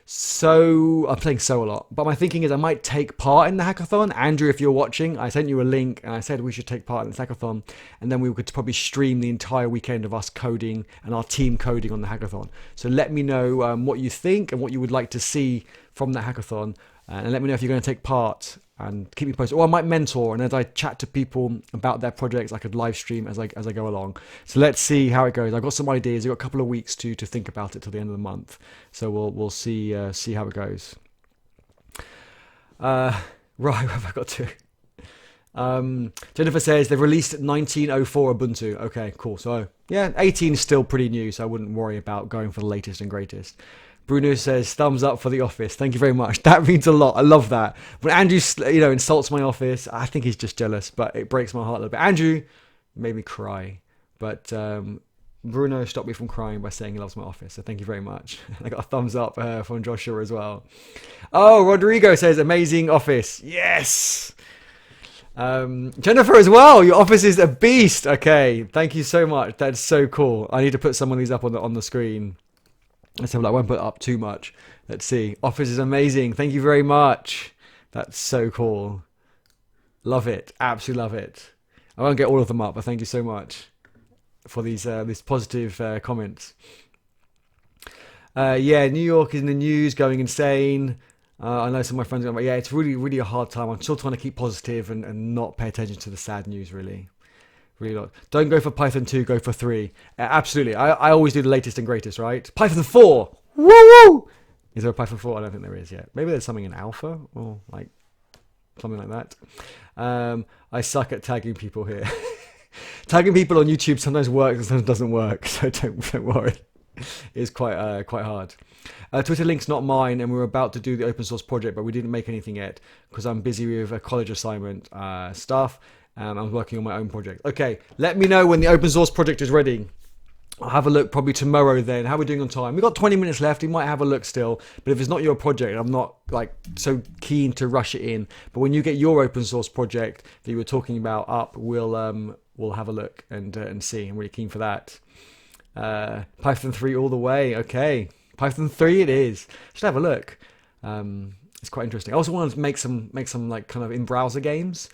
So I'm playing a lot, but my thinking is I might take part in the hackathon. Andrew, if you're watching, I sent you a link and I said we should take part in this hackathon, and then we could probably stream the entire weekend of us coding and our team coding on the hackathon. So let me know what you think and what you would like to see from the hackathon, and let me know if you're going to take part, and keep me posted. Or I might mentor, and as I chat to people about their projects, I could live stream as I go along. So let's see how it goes. I've got some ideas. I've got a couple of weeks to think about it till the end of the month. So we'll see how it goes. Right, what have I got to? Jennifer says they've released 1904 Ubuntu. Okay, cool. So yeah, 18 is still pretty new, so I wouldn't worry about going for the latest and greatest. Bruno says thumbs up for the office. Thank you very much. That means a lot. I love that. When Andrew insults my office, I think he's just jealous, but it breaks my heart a little bit. Andrew made me cry, but Bruno stopped me from crying by saying he loves my office, so thank you very much. I got a thumbs up from Joshua as well. Oh, Rodrigo says amazing office. Yes. Jennifer as well, your office is a beast. Okay, thank you so much. That's so cool. I need to put some of these up on the screen. Let's have, I won't put up too much. Let's see. Office is amazing. Thank you very much. That's so cool. Love it. Absolutely love it. I won't get all of them up, but thank you so much for these positive comments. Yeah, New York is in the news, going insane. I know some of my friends are going, yeah, it's really, really a hard time. I'm still trying to keep positive and not pay attention to the sad news, really. Really not. Don't go for Python 2, go for 3. Absolutely. I always do the latest and greatest, right? Python 4! Woo woo! Is there a Python 4? I don't think there is yet. Maybe there's something in alpha or like something like that. I suck at tagging people here. Tagging people on YouTube sometimes works and sometimes doesn't work, so don't worry. It's quite hard. Twitter link's not mine, and we were about to do the open source project, but we didn't make anything yet because I'm busy with a college assignment stuff. I'm working on my own project. Okay, let me know when the open source project is ready. I'll have a look probably tomorrow then. How are we doing on time? We've got 20 minutes left. We might have a look still. But if it's not your project, I'm not like so keen to rush it in. But when you get your open source project that you were talking about up, we'll have a look and see. I'm really keen for that. Python 3 all the way. Okay. Python 3 it is. Should have a look. It's quite interesting. I also want to make some like kind of in browser games.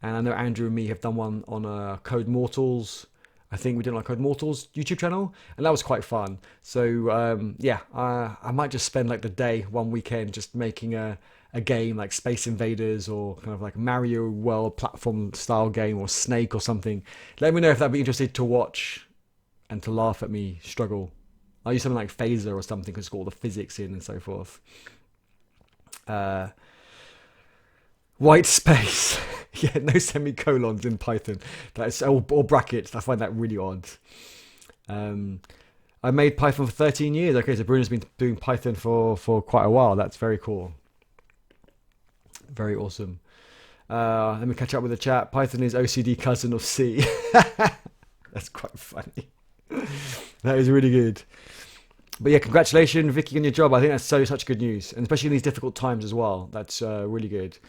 And I know Andrew and me have done one on Code Mortals. I think we did like Code Mortals YouTube channel, and that was quite fun. So I might just spend like the day one weekend just making a game like Space Invaders or kind of like Mario World platform style game or Snake or something. Let me know if that'd be interesting to watch and to laugh at me struggle. I'll use something like Phaser or something because it's got all the physics in and so forth. White space. Yeah, no semicolons in Python. That's or brackets. I find that really odd. I made Python for 13 years. Okay, so Bruno's been doing Python for quite a while. That's very cool. Very awesome. Let me catch up with the chat. Python is OCD cousin of C. That's quite funny. That is really good. But yeah, congratulations, Vicky, on your job. I think that's such good news, and especially in these difficult times as well. That's really good.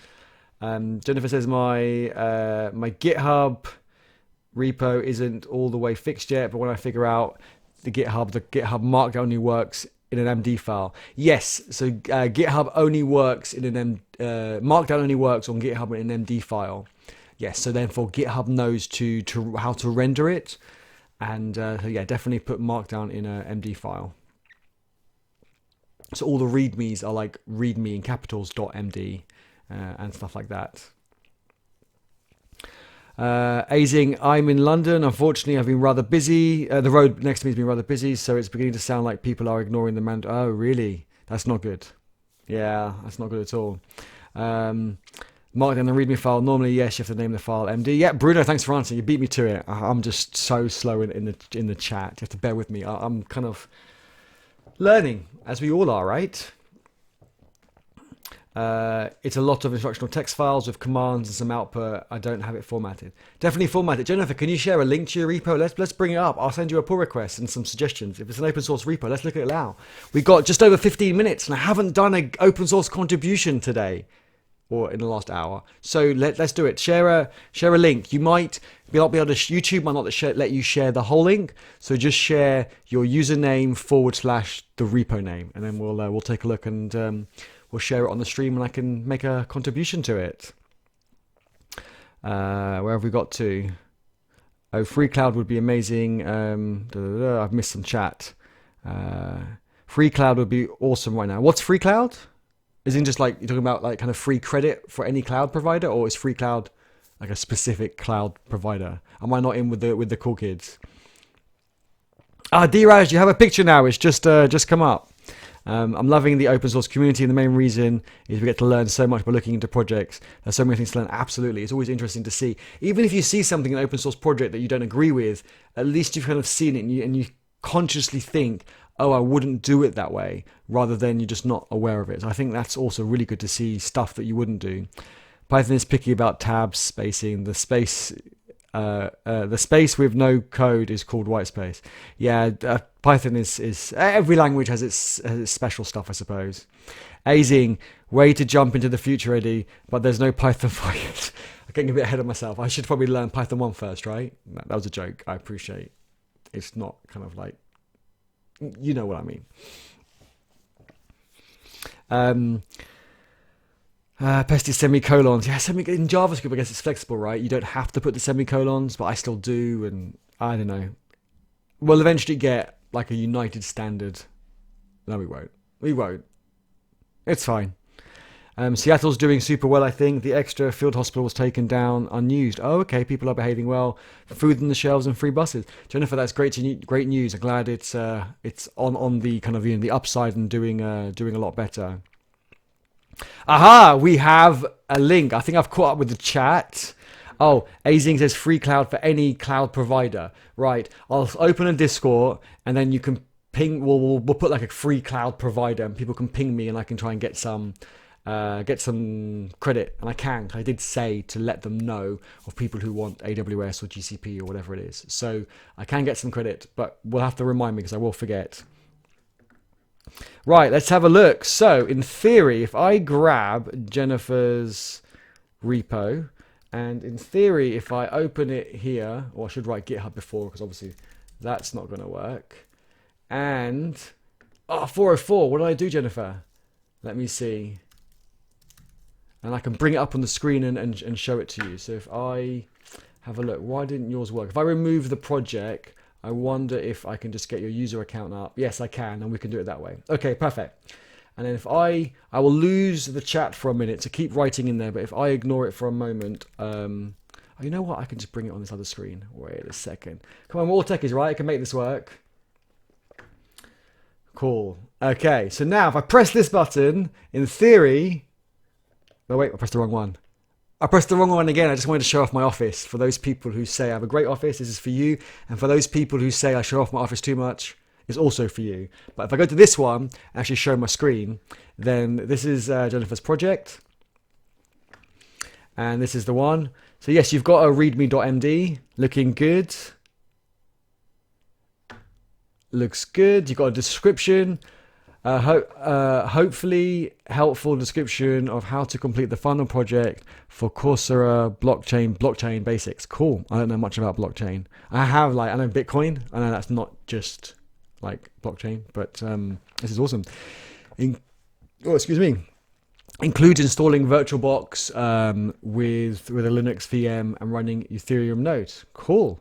Jennifer says my GitHub repo isn't all the way fixed yet, but when I figure out the GitHub Markdown only works in an MD file. Yes, so GitHub only works in an Markdown only works on GitHub in an MD file. Yes, so then for GitHub knows to how to render it, and so yeah, definitely put Markdown in a MD file. So all the readmes are like readme in capitals .md. And stuff like that. Azing, I'm in London. Unfortunately, I've been rather busy. The road next to me has been rather busy, so it's beginning to sound like people are ignoring the Oh, really? That's not good. Yeah, that's not good at all. Mark down the README file. Normally, yes, you have to name the file MD. Yeah, Bruno, thanks for answering. You beat me to it. I'm just so slow in the chat. You have to bear with me. I'm kind of learning, as we all are, right? It's a lot of instructional text files with commands and some output. I don't have it formatted. Definitely formatted. Jennifer, can you share a link to your repo? Let's bring it up. I'll send you a pull request and some suggestions. If it's an open source repo, let's look at it now. We've got just over 15 minutes and I haven't done an open source contribution today or in the last hour. So let's do it. Share a link. You might not be able to, YouTube might not let you share the whole link. So just share your username / the repo name, and then we'll take a look and we'll share it on the stream and I can make a contribution to it. Where have we got to? Oh, free cloud would be amazing. I've missed some chat. Free cloud would be awesome right now. What's free cloud? Is it just like you're talking about like kind of free credit for any cloud provider, or is free cloud like a specific cloud provider? Am I not in with the cool kids? D-Raj, you have a picture now. It's just come up. I'm loving the open source community, and the main reason is we get to learn so much by looking into projects. There's so many things to learn. Absolutely. It's always interesting to see. Even if you see something in an open source project that you don't agree with, at least you've kind of seen it and you consciously think, oh, I wouldn't do it that way, rather than you're just not aware of it. So I think that's also really good to see stuff that you wouldn't do. Python is picky about tabs, spacing. The space with no code is called white space. Yeah, Python is every language has its special stuff, I suppose. Azing, way to jump into the future, Eddie, but there's no Python for it. I'm getting a bit ahead of myself. I should probably learn Python 1 first, right? That was a joke. I appreciate it's not kind of like, you know what I mean. Pesty semicolons. Yeah, in JavaScript, I guess it's flexible, right? You don't have to put the semicolons, but I still do, and I don't know. We'll eventually get like a united standard. No, we won't. We won't. It's fine. Seattle's doing super well, I think. The extra field hospital was taken down unused. Oh, okay. People are behaving well. Food on the shelves and free buses. Jennifer, that's great news. I'm glad it's on the kind of the upside and doing a lot better. Aha! We have a link. I think I've caught up with the chat. Oh, Azing says free cloud for any cloud provider. Right. I'll open a Discord and then you can ping. We'll put like a free cloud provider, and people can ping me, and I can try and get some credit. And I did say to let them know of people who want AWS or GCP or whatever it is. So I can get some credit, but we'll have to remind me because I will forget. Right, let's have a look. So in theory, if I grab Jennifer's repo, and in theory, if I open it here, or I should write GitHub before, because obviously that's not going to work. And, 404, what did I do, Jennifer? Let me see. And I can bring it up on the screen and show it to you. So if I have a look, why didn't yours work? If I remove the project, I wonder if I can just get your user account up. Yes, I can, and we can do it that way. Okay, perfect. And then if I will lose the chat for a minute, so keep writing in there, but if I ignore it for a moment, you know what? I can just bring it on this other screen. Wait a second. Come on, we're all techies, right? I can make this work. Cool. Okay, so now if I press this button, in theory... Oh, wait, I pressed the wrong one. I pressed the wrong one again. I just wanted to show off my office. For those people who say I have a great office, this is for you. And for those people who say I show off my office too much, it's also for you. But if I go to this one, and actually show my screen, then this is Jennifer's project. And this is the one. So yes, you've got a readme.md, looking good. Looks good. You've got a description. Hopefully helpful description of how to complete the final project for Coursera blockchain basics. Cool. I don't know much about blockchain. I know Bitcoin. I know that's not just like blockchain, but this is awesome. Excuse me. Includes installing VirtualBox with a Linux VM and running Ethereum nodes. Cool.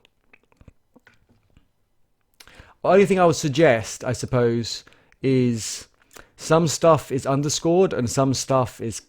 The only thing I would suggest, I suppose, is some stuff is underscored and some stuff is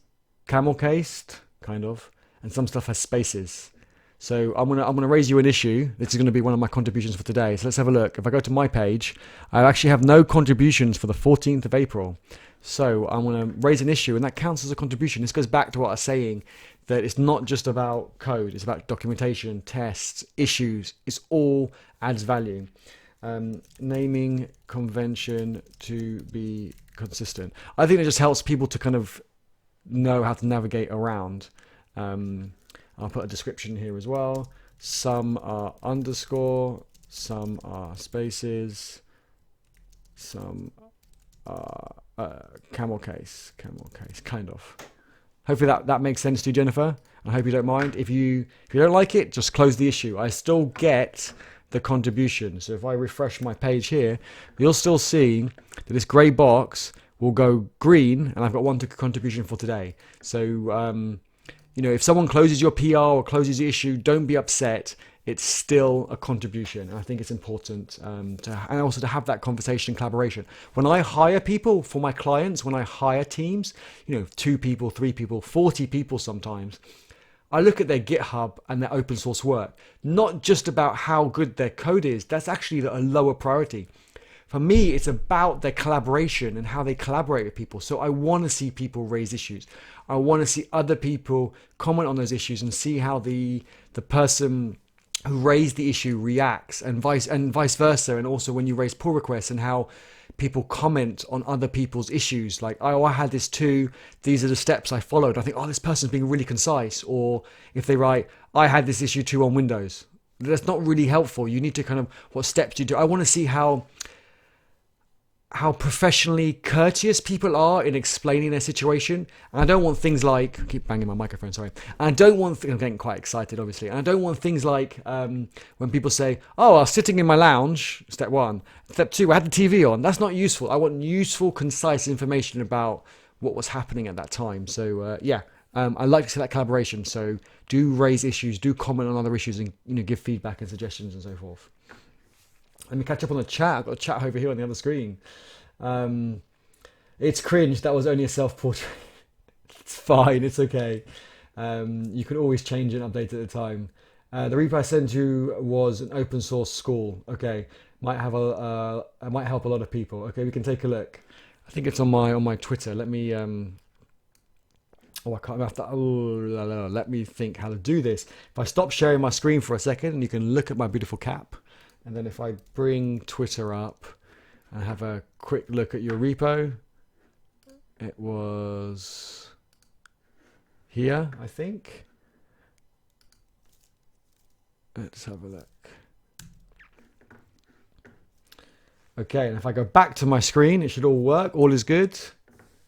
camel cased, kind of, and some stuff has spaces. So I'm gonna raise you an issue. This is gonna be one of my contributions for today. So let's have a look. If I go to my page, I actually have no contributions for the 14th of April. So I'm gonna raise an issue, and that counts as a contribution. This goes back to what I was saying, that it's not just about code. It's about documentation, tests, issues. It's all adds value. Naming convention to be consistent. I think it just helps people to kind of know how to navigate around. I'll put a description here as well. Some are underscore, some are spaces, some are camel case, kind of. Hopefully that makes sense to you, Jennifer. I hope you don't mind. If you don't like it, just close the issue. I still get the contribution. So if I refresh my page here, you'll still see that this grey box will go green, and I've got one contribution for today. So if someone closes your PR or closes your issue, don't be upset. It's still a contribution. And I think it's important and also to have that conversation and collaboration. When I hire people for my clients, when I hire teams, 2 people, 3 people, 40 people sometimes, I look at their GitHub and their open source work, not just about how good their code is. That's actually a lower priority. For me, it's about their collaboration and how they collaborate with people. So I want to see people raise issues. I want to see other people comment on those issues and see how the person who raised the issue reacts, and vice versa. And also when you raise pull requests, and how people comment on other people's issues, like, oh, I had this too, these are the steps I followed. I think, oh, this person's being really concise. Or if they write, I had this issue too on Windows. That's not really helpful. You need to kind of, what steps do you do? I want to see how professionally courteous people are in explaining their situation. And I don't want things like, I keep banging my microphone, sorry. And I don't want, I'm getting quite excited, obviously. And I don't want things like when people say, oh, I was sitting in my lounge, step 1. Step 2, I had the TV on. That's not useful. I want useful, concise information about what was happening at that time. So I like to see that collaboration. So do raise issues, do comment on other issues, and give feedback and suggestions and so forth. Let me catch up on the chat. I've got a chat over here on the other screen. It's cringe. That was only a self-portrait. It's fine. It's okay. You can always change it and update it at the time. The repo I sent you was an open source school. Okay, might help a lot of people. Okay, we can take a look. I think it's on my Twitter. Let me. I can't have to. Let me think how to do this. If I stop sharing my screen for a second, and you can look at my beautiful cap. And then if I bring Twitter up, and have a quick look at your repo. It was here, I think. Let's have a look. Okay, and if I go back to my screen, it should all work. All is good.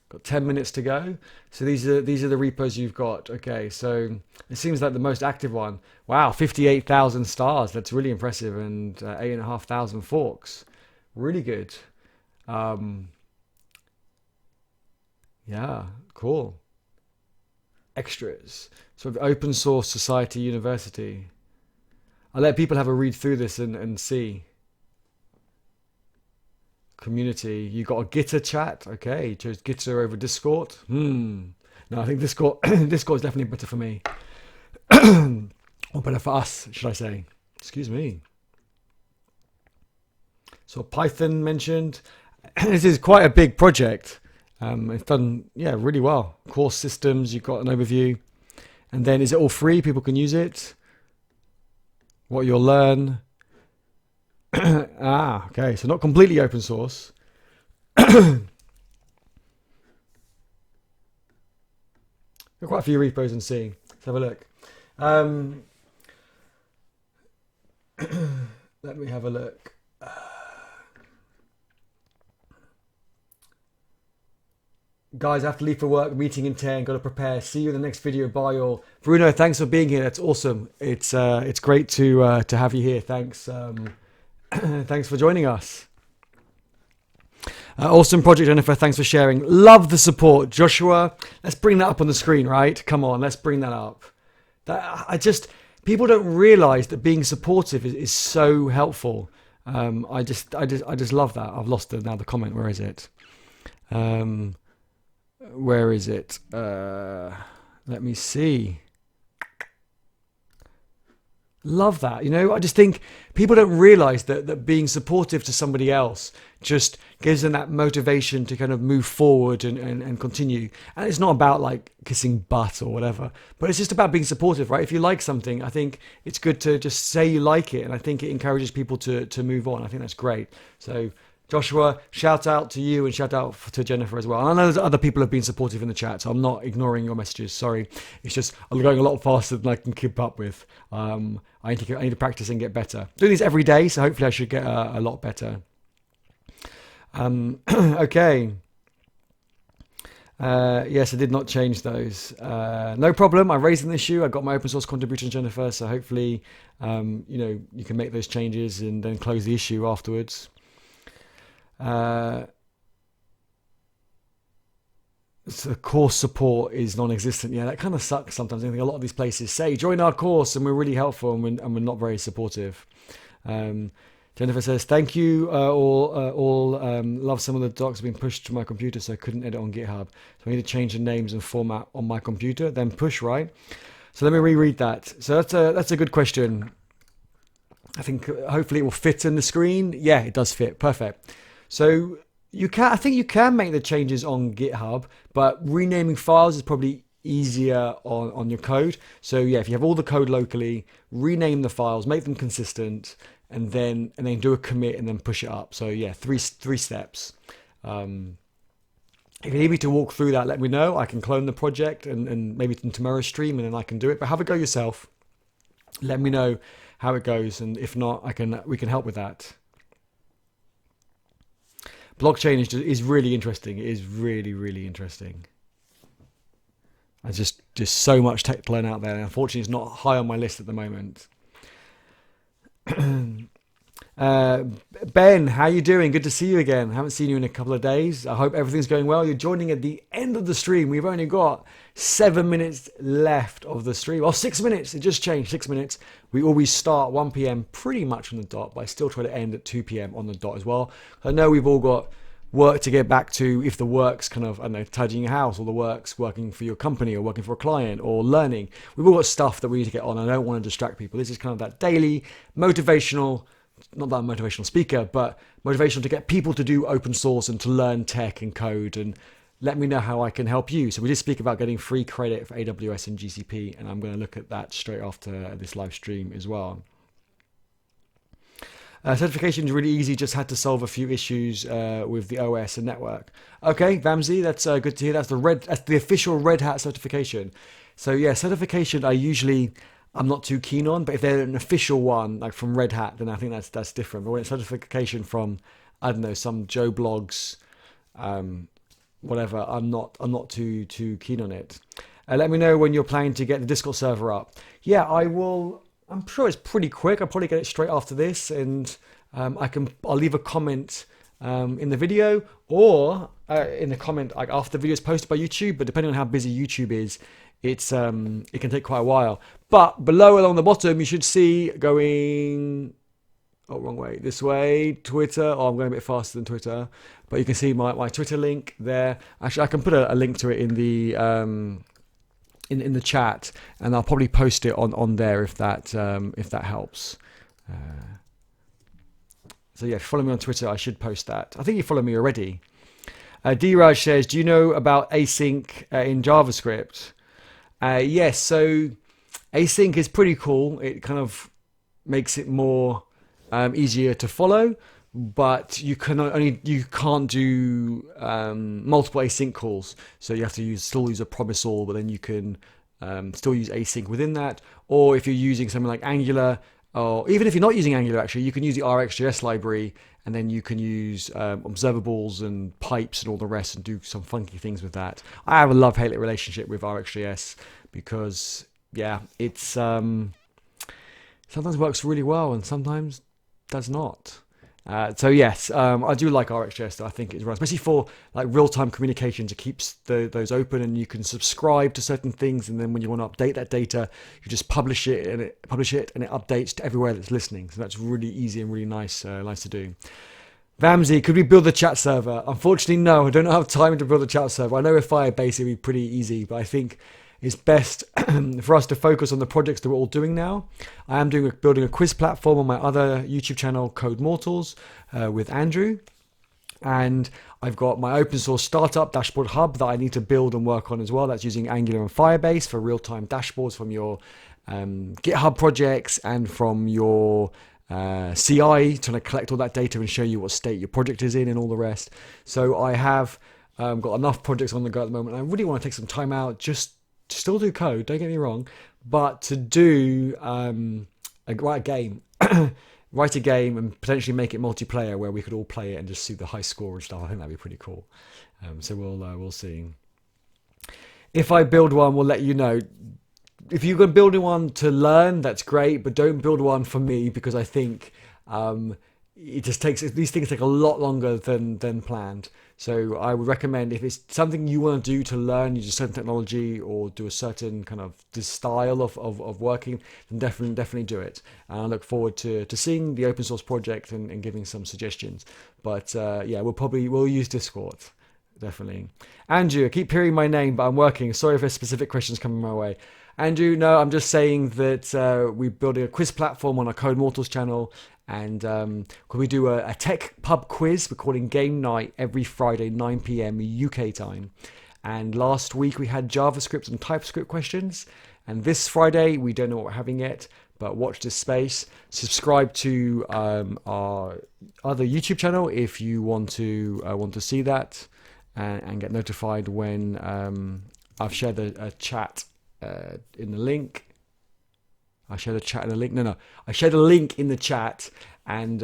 Got 10 minutes to go. So these are the repos you've got. Okay, so it seems like the most active one. Wow, 58,000 stars. That's really impressive, and 8,500 forks. Really good. Yeah, cool. Extras. So the Open Source Society University. I'll let people have a read through this and see. Community. You got a Gitter chat. Okay, you chose Gitter over Discord. No, I think Discord is definitely better for me. Or better for us, should I say. Excuse me. So Python mentioned. This is quite a big project. It's done, really well. Course systems, you've got an overview. And then is it all free? People can use it. What you'll learn. Okay, so not completely open source. There are quite a few repos and see. Let's have a look. Let me have a look. Guys, I have to leave for work. Meeting in 10. Got to prepare. See you in the next video. Bye, all. Bruno, thanks for being here. That's awesome. It's great to have you here. Thanks. Thanks for joining us. Awesome project, Jennifer. Thanks for sharing. Love the support, Joshua. Let's bring that up on the screen, right? Come on, let's bring that up. People don't realize that being supportive is so helpful. I just love that. I've lost the comment. Where is it? Where is it? Let me see. Love that. I just think people don't realize that being supportive to somebody else just gives them that motivation to kind of move forward and continue. And it's not about like kissing butt or whatever, but it's just about being supportive, right? If you like something, I think it's good to just say you like it. And I think it encourages people to move on. I think that's great. So Joshua, shout out to you and shout out to Jennifer as well. And I know there's other people have been supportive in the chat, so I'm not ignoring your messages. Sorry. It's just I'm going a lot faster than I can keep up with. I need to practice and get better. Doing these every day, so hopefully I should get a lot better. Okay. Yes, I did not change those. No problem. I raised an issue. I got my open source contribution, Jennifer. So hopefully, you can make those changes and then close the issue afterwards. So course support is non-existent. Yeah, that kind of sucks sometimes. I think a lot of these places say join our course and we're really helpful and we're not very supportive. Jennifer says thank you all. Love some of the docs being pushed to my computer, so I couldn't edit on GitHub. So I need to change the names and format on my computer, then push, right? So let me reread that. So that's a good question. I think hopefully it will fit in the screen. Yeah, it does fit. Perfect. So I think you can make the changes on GitHub, but renaming files is probably easier on your code. So yeah, if you have all the code locally, rename the files, make them consistent, and then do a commit and then push it up. So yeah, three steps. If you need me to walk through that, let me know. I can clone the project and maybe in tomorrow's stream, and then I can do it. But have a go yourself. Let me know how it goes, and if not, we can help with that. Blockchain is really interesting. It is really, really interesting. There's just so much tech to learn out there. Unfortunately, it's not high on my list at the moment. Ben, how you doing? Good to see you again. Haven't seen you in a couple of days. I hope everything's going well. You're joining at the end of the stream. We've only got 7 minutes left of the stream. Oh, 6 minutes. It just changed. 6 minutes. We always start 1 p.m. pretty much on the dot, but I still try to end at 2 p.m. on the dot as well. I know we've all got work to get back to, if the work's kind of, I don't know, tidying your house, or the work's working for your company or working for a client or learning. We've all got stuff that we need to get on. I don't want to distract people. This is kind of that daily motivational, not that I'm a motivational speaker, but motivational to get people to do open source and to learn tech and code, and let me know how I can help you. So we did speak about getting free credit for AWS and GCP, and I'm going to look at that straight after this live stream as well. Certification is really easy, just had to solve a few issues with the OS and network. Okay, Vamsi, that's good to hear. That's the official Red Hat certification. So yeah, certification I'm not too keen on, but if they're an official one, like from Red Hat, then I think that's different. But when it's certification from, I don't know, some Joe Blogs, whatever, I'm not too keen on it. Let me know when you're planning to get the Discord server up. Yeah, I will. I'm sure it's pretty quick. I'll probably get it straight after this, and I'll leave a comment in the video or in the comment like after the video is posted by YouTube. But depending on how busy YouTube is, it can take quite a while. But below along the bottom, you should see going. Oh, wrong way. This way, Twitter. Oh, I'm going a bit faster than Twitter, but you can see my Twitter link there. Actually, I can put a link to it in the in the chat, and I'll probably post it on there if that helps. So yeah, follow me on Twitter. I should post that. I think you follow me already. D-Raj says, do you know about async in JavaScript? Yes. So async is pretty cool. It kind of makes it more easier to follow, but you can't do multiple async calls. So you have to still use a promise all, but then you can still use async within that. Or if you're using something like Angular, or even if you're not using Angular, actually, you can use the RxJS library, and then you can use observables and pipes and all the rest and do some funky things with that. I have a love-hate relationship with RxJS because, yeah, it's sometimes works really well and sometimes does not. So yes, I do like RxJS. I think it's right, especially for like real-time communications. It keeps those open, and you can subscribe to certain things. And then when you want to update that data, you just publish it, and it updates to everywhere that's listening. So that's really easy and really nice to do. Vamsi, could we build the chat server? Unfortunately, no. I don't have time to build a chat server. I know with Firebase it'd be pretty easy, but I think it's best for us to focus on the projects that we're all doing now. I am building a quiz platform on my other YouTube channel, Code Mortals, with Andrew. And I've got my open source startup dashboard hub that I need to build and work on as well. That's using Angular and Firebase for real-time dashboards from your GitHub projects and from your CI, trying to collect all that data and show you what state your project is in and all the rest. So I have got enough projects on the go at the moment. I really want to take some time out just to still do code, don't get me wrong, but to do write a game, write a game and potentially make it multiplayer where we could all play it and just see the high score and stuff. I think that'd be pretty cool. So we'll see. If I build one, we'll let you know. If you're going to build one to learn, that's great, but don't build one for me because I think it just these things take a lot longer than planned. So I would recommend if it's something you want to do to learn, use a certain technology or do a certain kind of this style of working, then definitely do it. And I look forward to seeing the open source project and giving some suggestions. But yeah, we'll use Discord. Definitely. Andrew, I keep hearing my name, but I'm working. Sorry if there's specific questions coming my way. Andrew, no, I'm just saying that we're building a quiz platform on our Code Mortals channel. And we do a tech pub quiz. We're calling Game Night every Friday, 9 p.m. UK time. And last week we had JavaScript and TypeScript questions. And this Friday, we don't know what we're having yet, but watch this space. Subscribe to our other YouTube channel if you want to see that and get notified when I've shared a chat in the link. I shared a chat in the link. No. I shared a link in the chat and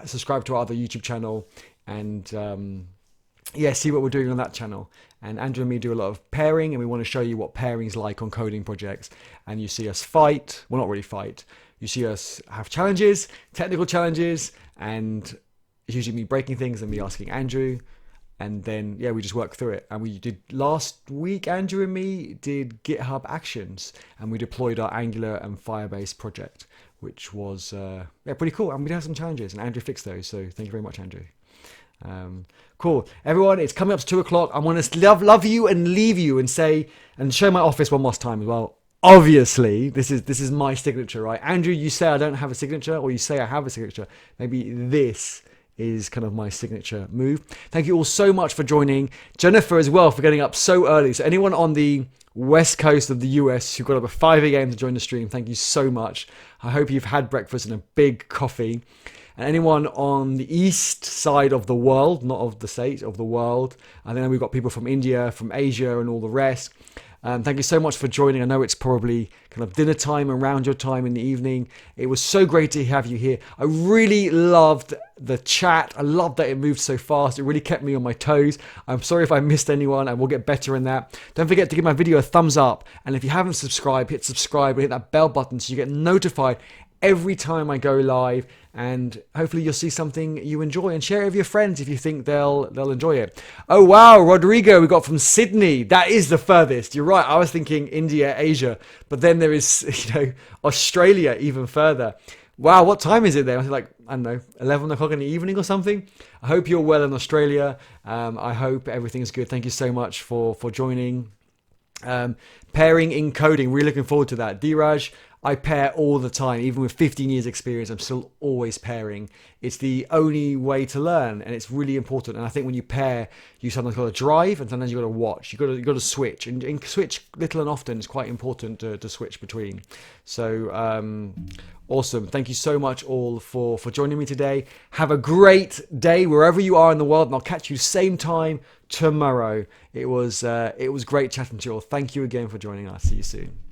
subscribe to our other YouTube channel and see what we're doing on that channel. And Andrew and me do a lot of pairing, and we want to show you what pairing's like on coding projects. And you see us fight. Well, not really fight. You see us have challenges, technical challenges, and it's usually me breaking things and me asking Andrew. And then, we just work through it. And we did last week, Andrew and me did GitHub Actions. And we deployed our Angular and Firebase project, which was pretty cool. And we did have some challenges. And Andrew fixed those. So thank you very much, Andrew. Cool. Everyone, it's coming up to 2 o'clock. I want to love you and leave you and show my office one more time as well. Obviously, this is my signature, right? Andrew, you say I don't have a signature, or you say I have a signature. Maybe this is kind of my signature move. Thank you all so much for joining. Jennifer as well for getting up so early. So anyone on the west coast of the US who got up at 5 a.m. to join the stream, thank you so much. I hope you've had breakfast and a big coffee. And anyone on the east side of the world, not of the States, of the world. And then we've got people from India, from Asia, and all the rest. Thank you so much for joining. I know it's probably kind of dinner time around your time in the evening. It was so great to have you here. I really loved the chat. I loved that it moved so fast. It really kept me on my toes. I'm sorry if I missed anyone, and we'll get better in that. Don't forget to give my video a thumbs up. And if you haven't subscribed, hit subscribe and hit that bell button so you get notified every time I go live, and hopefully you'll see something you enjoy, and share it with your friends if you think they'll enjoy it. Oh wow, Rodrigo, we got from Sydney. That is the furthest. You're right. I was thinking India, Asia, but then there is, Australia even further. Wow, what time is it there? I was like, I don't know, 11 o'clock in the evening or something. I hope you're well in Australia. I hope everything's good. Thank you so much for joining. Pairing in coding, really looking forward to that. Diraj, I pair all the time. Even with 15 years experience, I'm still always pairing. It's the only way to learn, and it's really important. And I think when you pair, you sometimes got to drive, and sometimes you got to watch. You got to switch, and switch little and often. It's quite important to switch between. So awesome! Thank you so much all for joining me today. Have a great day wherever you are in the world, and I'll catch you same time tomorrow. It was great chatting to you all. Thank you again for joining us. See you soon.